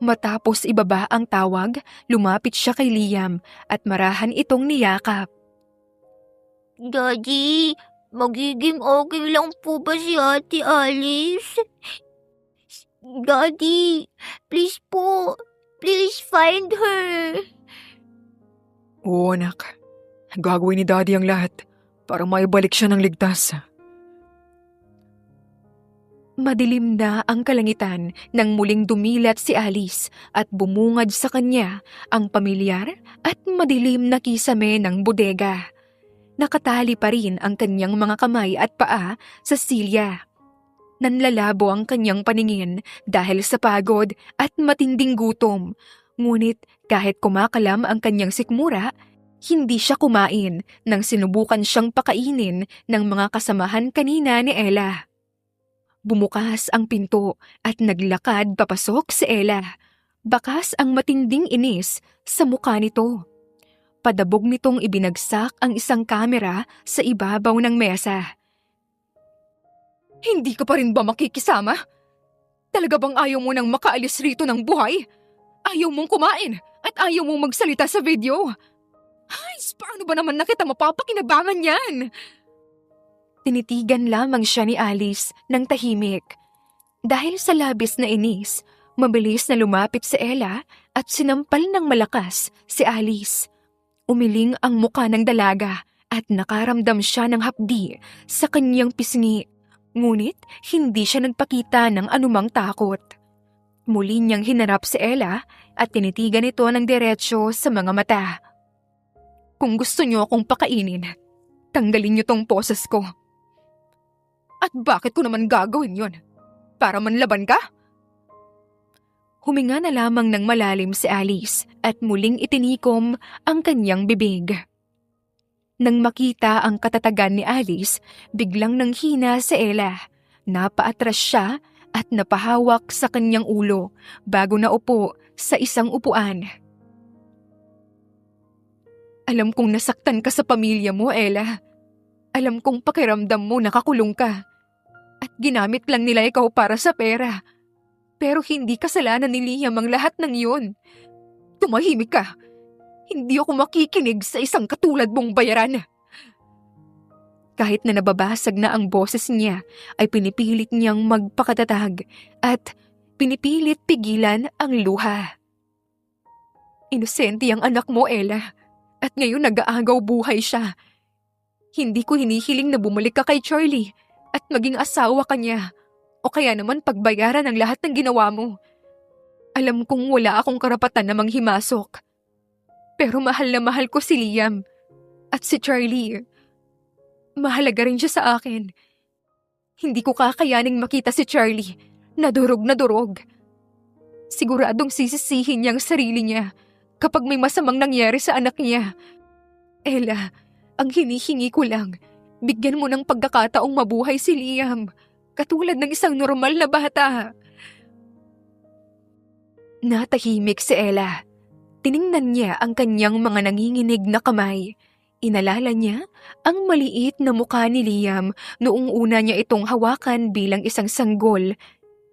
[SPEAKER 1] Matapos ibaba ang tawag, lumapit siya kay Liam at marahan itong niyakap.
[SPEAKER 3] Daddy, magiging okay lang po ba si Ate Alice? Daddy, please po. Please find her.
[SPEAKER 2] Oo anak, gagawin ni Daddy ang lahat para maibalik siya ng ligtas.
[SPEAKER 1] Madilim na ang kalangitan nang muling dumilat si Alice at bumungad sa kanya ang pamilyar at madilim na kisame ng bodega. Nakatali pa rin ang kanyang mga kamay at paa sa silya. Nanlalabo ang kanyang paningin dahil sa pagod at matinding gutom. Ngunit kahit kumakalam ang kanyang sikmura, hindi siya kumain nang sinubukan siyang pakainin ng mga kasamahan kanina ni Ella. Bumukas ang pinto at naglakad papasok si Ella. Bakas ang matinding inis sa mukha nito. Padabog nitong ibinagsak ang isang kamera sa ibabaw ng mesa. Hindi ka pa rin ba makikisama? Talaga bang ayaw mo nang makaalis rito ng buhay? Ayaw mong kumain at ayaw mong magsalita sa video? Ay, paano ba naman na kita mapapakinabangan yan? Tinitigan lamang siya ni Alice ng tahimik. Dahil sa labis na inis, mabilis na lumapit si Ella at sinampal ng malakas si Alice. Umiling ang muka ng dalaga at nakaramdam siya ng hapdi sa kanyang pisngi. Ngunit hindi siya nagpakita ng anumang takot. Muli niyang hinarap si Ella at tinitigan ito ng diretsyo sa mga mata. Kung gusto niyo akong pakainin, tanggalin niyo tong poses ko. At bakit ko naman gagawin yon? Para manlaban ka? Huminga na lamang ng malalim si Alice at muling itinikom ang kanyang bibig. Nang makita ang katatagan ni Alice, biglang nanghina si Ella. Napaatras siya at napahawak sa kanyang ulo bago naupo sa isang upuan. Alam kong nasaktan ka sa pamilya mo, Ella. Alam kong pakiramdam mo nakakulong ka. At ginamit lang nila ikaw para sa pera. Pero hindi kasalanan ni Liam ang lahat ng yun. Tumahimik ka. Hindi ako makikinig sa isang katulad mong bayaran. Kahit na nababasag na ang boses niya, ay pinipilit niyang magpakatatag at pinipilit pigilan ang luha. Inosente ang anak mo, Ella, at ngayon nag-aagaw buhay siya. Hindi ko hinihiling na bumalik ka kay Charlie at maging asawa ka niya, o kaya naman pagbayaran ang lahat ng ginawa mo. Alam kong wala akong karapatan na manghimasok. Pero mahal na mahal ko si Liam at si Charlie. Mahalaga rin siya sa akin. Hindi ko kakayaning makita si Charlie na durog. Siguradong sisisihin niya ang sarili niya kapag may masamang nangyari sa anak niya. Ella, ang hinihingi ko lang, bigyan mo ng pagkakataong mabuhay si Liam, katulad ng isang normal na bata. Natahimik si Ella. Tiningnan niya ang kanyang mga nanginginig na kamay. Inalala niya ang maliit na mukha ni Liam noong una niya itong hawakan bilang isang sanggol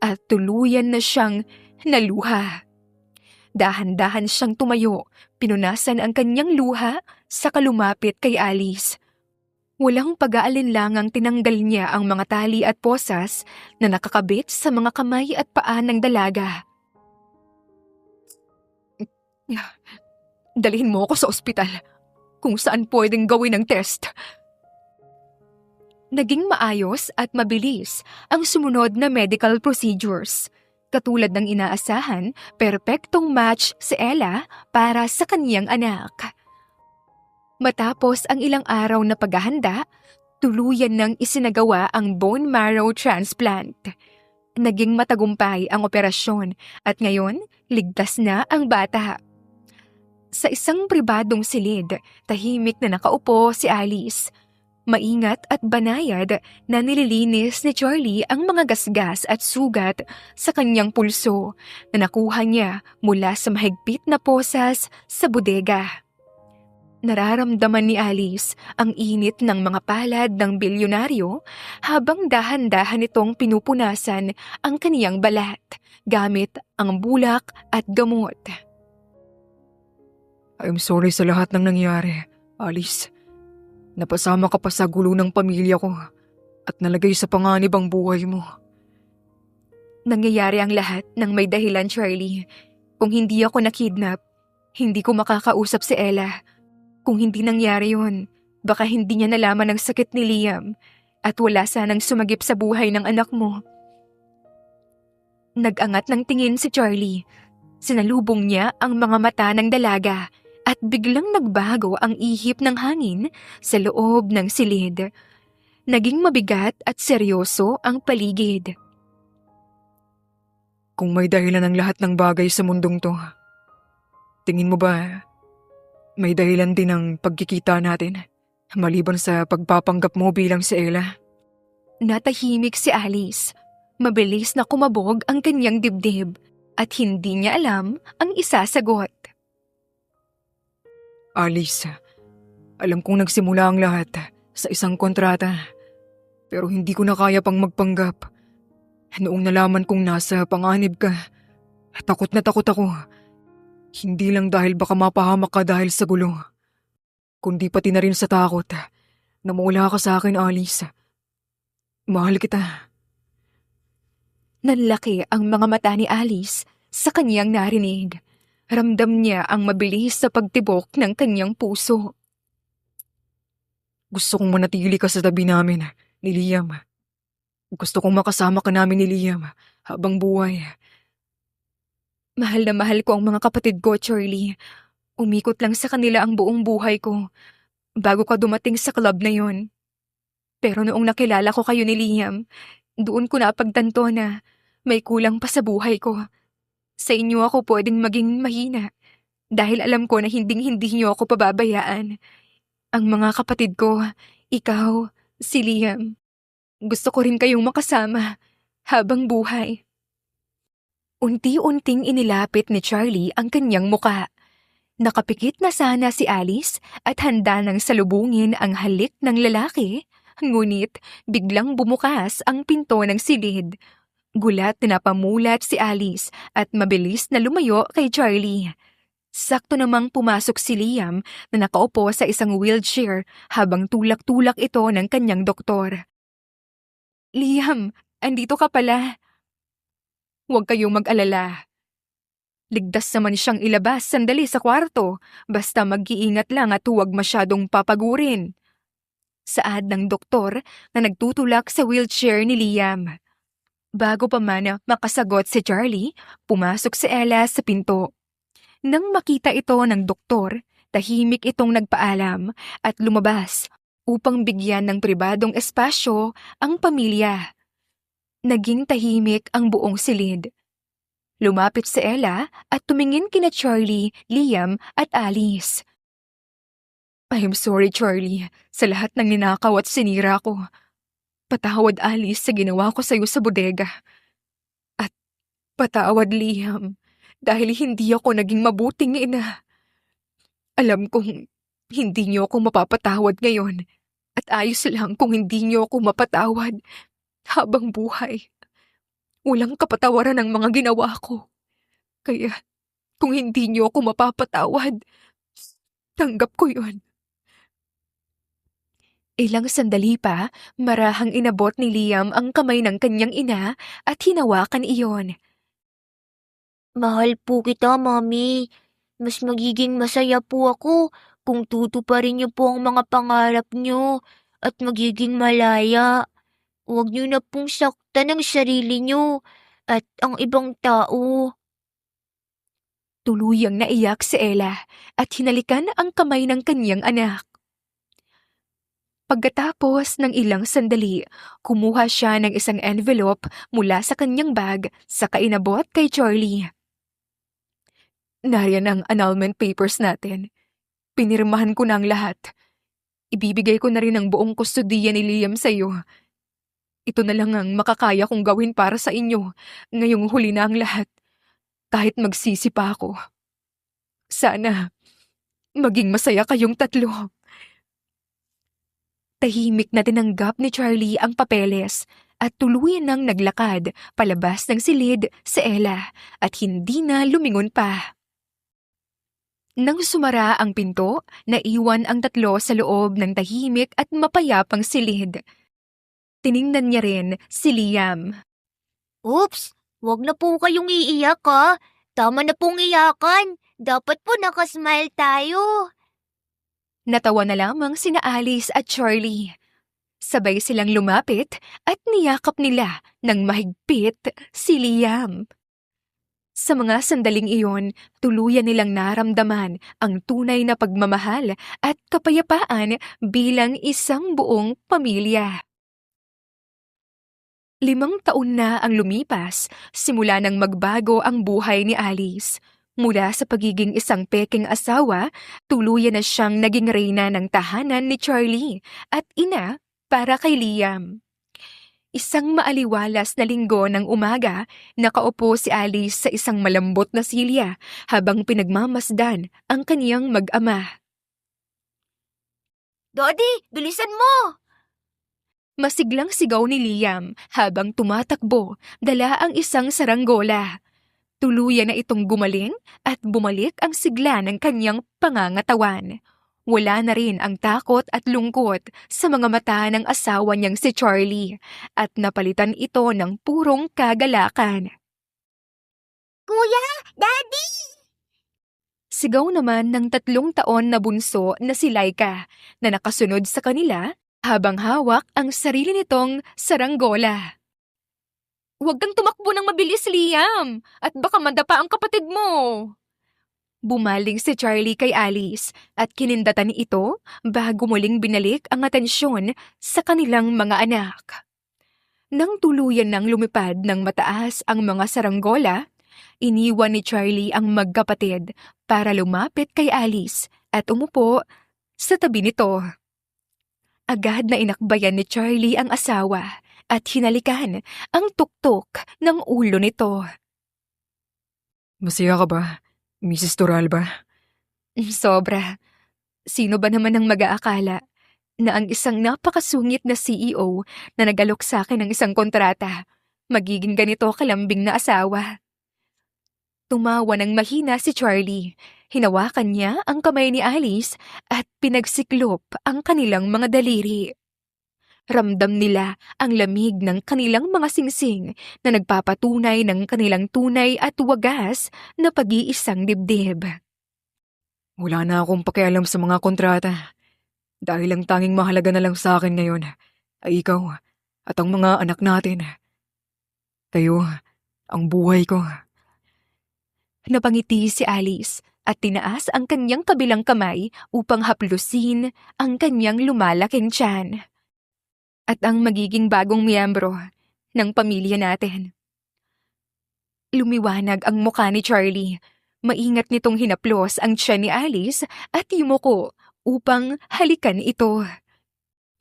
[SPEAKER 1] at tuluyan na siyang naluha. Dahan-dahan siyang tumayo, pinunasan ang kanyang luha saka lumapit kay Alice. Walang pag-aalinlangang tinanggal niya ang mga tali at posas na nakakabit sa mga kamay at paa ng dalaga. Dalhin mo ako sa ospital kung saan pwedeng gawin ang test. Naging maayos at mabilis ang sumunod na medical procedures. Katulad ng inaasahan, perpektong match si Ella para sa kaniyang anak. Matapos ang ilang araw na paghahanda, tuluyan nang isinagawa ang bone marrow transplant. Naging matagumpay ang operasyon at ngayon, ligtas na ang bata. Sa isang pribadong silid, tahimik na nakaupo si Alice. Maingat at banayad na nililinis ni Charlie ang mga gasgas at sugat sa kanyang pulso na nakuha niya mula sa mahigpit na posas sa bodega. Nararamdaman ni Alice ang init ng mga palad ng bilyonaryo habang dahan-dahan itong pinupunasan ang kaniyang balat gamit ang bulak at gamot.
[SPEAKER 2] I'm sorry sa lahat ng nangyari, Alice. Napasama ka pa sa gulo ng pamilya ko at nalagay sa panganib ang buhay mo.
[SPEAKER 1] Nangyayari ang lahat ng may dahilan, Charlie. Kung hindi ako nakidnap, hindi ko makakausap si Ella. Kung hindi nangyari yun, baka hindi niya nalaman ang sakit ni Liam at wala sanang sumagip sa buhay ng anak mo. Nag-angat ng tingin si Charlie. Sinalubong niya ang mga mata ng dalaga at biglang nagbago ang ihip ng hangin sa loob ng silid. Naging mabigat at seryoso ang paligid.
[SPEAKER 2] Kung may dahilan ang lahat ng bagay sa mundong to, tingin mo ba may dahilan din ang pagkikita natin maliban sa pagpapanggap mo bilang si Ella?
[SPEAKER 1] Natahimik si Alice. Mabilis na kumabog ang kanyang dibdib at hindi niya alam ang isasagot.
[SPEAKER 2] Alice, alam kong nagsimula ang lahat sa isang kontrata, pero hindi ko na kaya pang magpanggap. Noong nalaman kong nasa panganib ka, takot na takot ako. Hindi lang dahil baka mapahamak ka dahil sa gulo, kundi pati na rin sa takot na mawala ka sa akin, Alice. Mahal kita.
[SPEAKER 1] Nanlaki ang mga mata ni Alice sa kanyang narinig. Ramdam niya ang mabilis sa pagtibok ng kanyang puso.
[SPEAKER 2] Gusto kong manatili ka sa tabi namin ni Liam. Gusto kong makasama ka namin ni Liam habang buhay.
[SPEAKER 1] Mahal na mahal ko ang mga kapatid ko, Charlie. Umikot lang sa kanila ang buong buhay ko bago ka dumating sa club na yon. Pero noong nakilala ko kayo ni Liam, doon ko napagtanto na may kulang pa sa buhay ko. Sa inyo ako pwedeng maging mahina dahil alam ko na hinding-hindi niyo ako pababayaan. Ang mga kapatid ko, ikaw, si Liam. Gusto ko rin kayong makasama habang buhay. Unti-unting inilapit ni Charlie ang kanyang muka. Nakapikit na sana si Alice at handa nang salubungin ang halik ng lalaki, ngunit biglang bumukas ang pinto ng silid. Gulat na napamulat si Alice at mabilis na lumayo kay Charlie. Sakto namang pumasok si Liam na nakaupo sa isang wheelchair habang tulak-tulak ito ng kanyang doktor. Liam, andito ka pala. Huwag kayong mag-alala. Ligtas naman siyang ilabas sandali sa kwarto, basta mag-iingat lang at huwag masyadong papagurin. Saad ng doktor na nagtutulak sa wheelchair ni Liam. Bago pa man makasagot si Charlie, pumasok si Ella sa pinto. Nang makita ito ng doktor, tahimik itong nagpaalam at lumabas upang bigyan ng pribadong espasyo ang pamilya. Naging tahimik ang buong silid. Lumapit si Ella at tumingin kina Charlie, Liam at Alice. I'm sorry, Charlie, sa lahat ng ninakaw at sinira ko. Patawad, Alice, sa ginawa ko sa'yo sa bodega. At patawad, Liam, dahil hindi ako naging mabuting ina. Alam kong hindi niyo ako mapapatawad ngayon at ayos lang kung hindi niyo ako mapatawad habang buhay. Walang kapatawaran ang mga ginawa ko. Kaya kung hindi niyo ako mapapatawad, tanggap ko yun. Ilang sandali pa, marahang inabot ni Liam ang kamay ng kanyang ina at hinawakan iyon.
[SPEAKER 3] Mahal po kita, Mami. Mas magiging masaya po ako kung tutuparin niyo po ang mga pangarap niyo at magiging malaya. Huwag niyo na pong saktan ang sarili niyo at ang ibang tao.
[SPEAKER 1] Tuluyang naiyak si Ella at hinalikan ang kamay ng kanyang anak. Pagkatapos ng ilang sandali, kumuha siya ng isang envelope mula sa kanyang bag sa inabot kay Charlie. Nariyan ang annulment papers natin. Pinirmahan ko na ang lahat. Ibibigay ko na rin ang buong kustudiya ni Liam sa iyo. Ito na lang ang makakaya kong gawin para sa inyo ngayong huli na ang lahat. Kahit magsisi pa ako. Sana maging masaya kayong tatlo. Tahimik na tinanggap ni Charlie ang papeles at tuluyan nang naglakad palabas ng silid si Ella at hindi na lumingon pa. Nang sumara ang pinto, naiwan ang tatlo sa loob ng tahimik at mapayapang silid. Tiningnan niya rin si Liam.
[SPEAKER 3] Oops! Huwag na po kayong iiyak ha. Tama na pong iyakan. Dapat po nakasmile tayo.
[SPEAKER 1] Natawa na lamang sina Alice at Charlie. Sabay silang lumapit at niyakap nila ng mahigpit si Liam. Sa mga sandaling iyon, tuluyan nilang naramdaman ang tunay na pagmamahal at kapayapaan bilang isang buong pamilya. 5 taon na ang lumipas simula nang magbago ang buhay ni Alice. Mula sa pagiging isang peking asawa, tuluyan na siyang naging reyna ng tahanan ni Charlie at ina para kay Liam. Isang maaliwalas na linggo ng umaga, nakaupo si Alice sa isang malambot na silya habang pinagmamasdan ang kaniyang mag-ama.
[SPEAKER 3] Daddy, bilisan mo!
[SPEAKER 1] Masiglang sigaw ni Liam habang tumatakbo, dala ang isang saranggola. Tuluyan na itong gumaling at bumalik ang sigla ng kanyang pangangatawan. Wala na rin ang takot at lungkot sa mga mata ng asawa niyang si Charlie at napalitan ito ng purong kagalakan.
[SPEAKER 3] Kuya! Daddy!
[SPEAKER 1] Sigaw naman ng 3 taon na bunso na si Laika na nakasunod sa kanila habang hawak ang sarili nitong saranggola. Huwag kang tumakbo ng mabilis, Liam, at baka madapa ang kapatid mo. Bumaling si Charlie kay Alice at kinindatan ito bago muling binalik ang atensyon sa kanilang mga anak. Nang tuluyan nang lumipad ng mataas ang mga saranggola, iniwan ni Charlie ang magkapatid para lumapit kay Alice at umupo sa tabi nito. Agad na inakbayan ni Charlie ang asawa at hinalikan ang tuktok ng ulo nito.
[SPEAKER 2] Masaya ka ba, Mrs. Toralba?
[SPEAKER 1] Sobra. Sino ba naman ang mag-aakala na ang isang napakasungit na CEO na nagalok sa akin ng isang kontrata, magiging ganito kalambing na asawa? Tumawa ng mahina si Charlie. Hinawakan niya ang kamay ni Alice at pinagsiklop ang kanilang mga daliri. Ramdam nila ang lamig ng kanilang mga singsing na nagpapatunay ng kanilang tunay at wagas na pag-iisang dibdib.
[SPEAKER 2] Wala na akong pakialam sa mga kontrata. Dahil ang tanging mahalaga na lang sa akin ngayon ay ikaw at ang mga anak natin. Kayo, ang buhay ko.
[SPEAKER 1] Napangiti si Alice at tinaas ang kanyang kabilang kamay upang haplusin ang kanyang lumalaking tiyan. At ang magiging bagong miyembro ng pamilya natin. Lumiwanag ang mukha ni Charlie. Maingat nitong hinaplos ang tiyan ni Alice at yumuko upang halikan ito.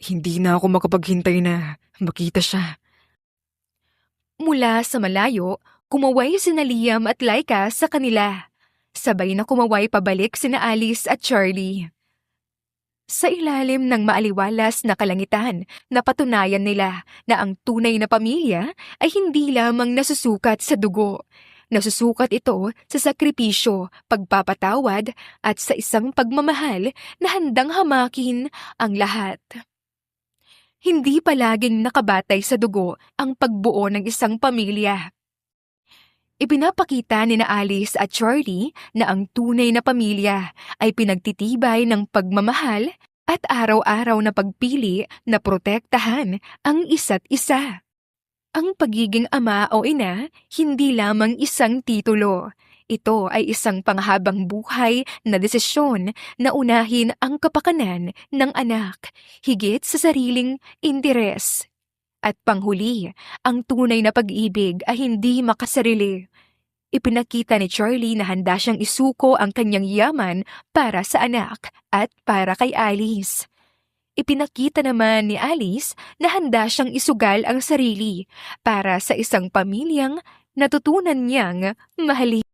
[SPEAKER 2] Hindi na ako makapaghintay na makita siya.
[SPEAKER 1] Mula sa malayo, kumaway sina Liam at Laika sa kanila. Sabay na kumaway pabalik sina Alice at Charlie. Sa ilalim ng maaliwalas na kalangitan, napatunayan nila na ang tunay na pamilya ay hindi lamang nasusukat sa dugo. Nasusukat ito sa sakripisyo, pagpapatawad at sa isang pagmamahal na handang hamakin ang lahat. Hindi palaging nakabatay sa dugo ang pagbuo ng isang pamilya. Ipinapakita ni na Alice at Charlie na ang tunay na pamilya ay pinagtitibay ng pagmamahal at araw-araw na pagpili na protektahan ang isa't isa. Ang pagiging ama o ina, hindi lamang isang titulo. Ito ay isang panghabang buhay na desisyon na unahin ang kapakanan ng anak, higit sa sariling interes. At panghuli, ang tunay na pag-ibig ay hindi makasarili. Ipinakita ni Charlie na handa siyang isuko ang kanyang yaman para sa anak at para kay Alice. Ipinakita naman ni Alice na handa siyang isugal ang sarili para sa isang pamilyang natutunan niyang mahalin.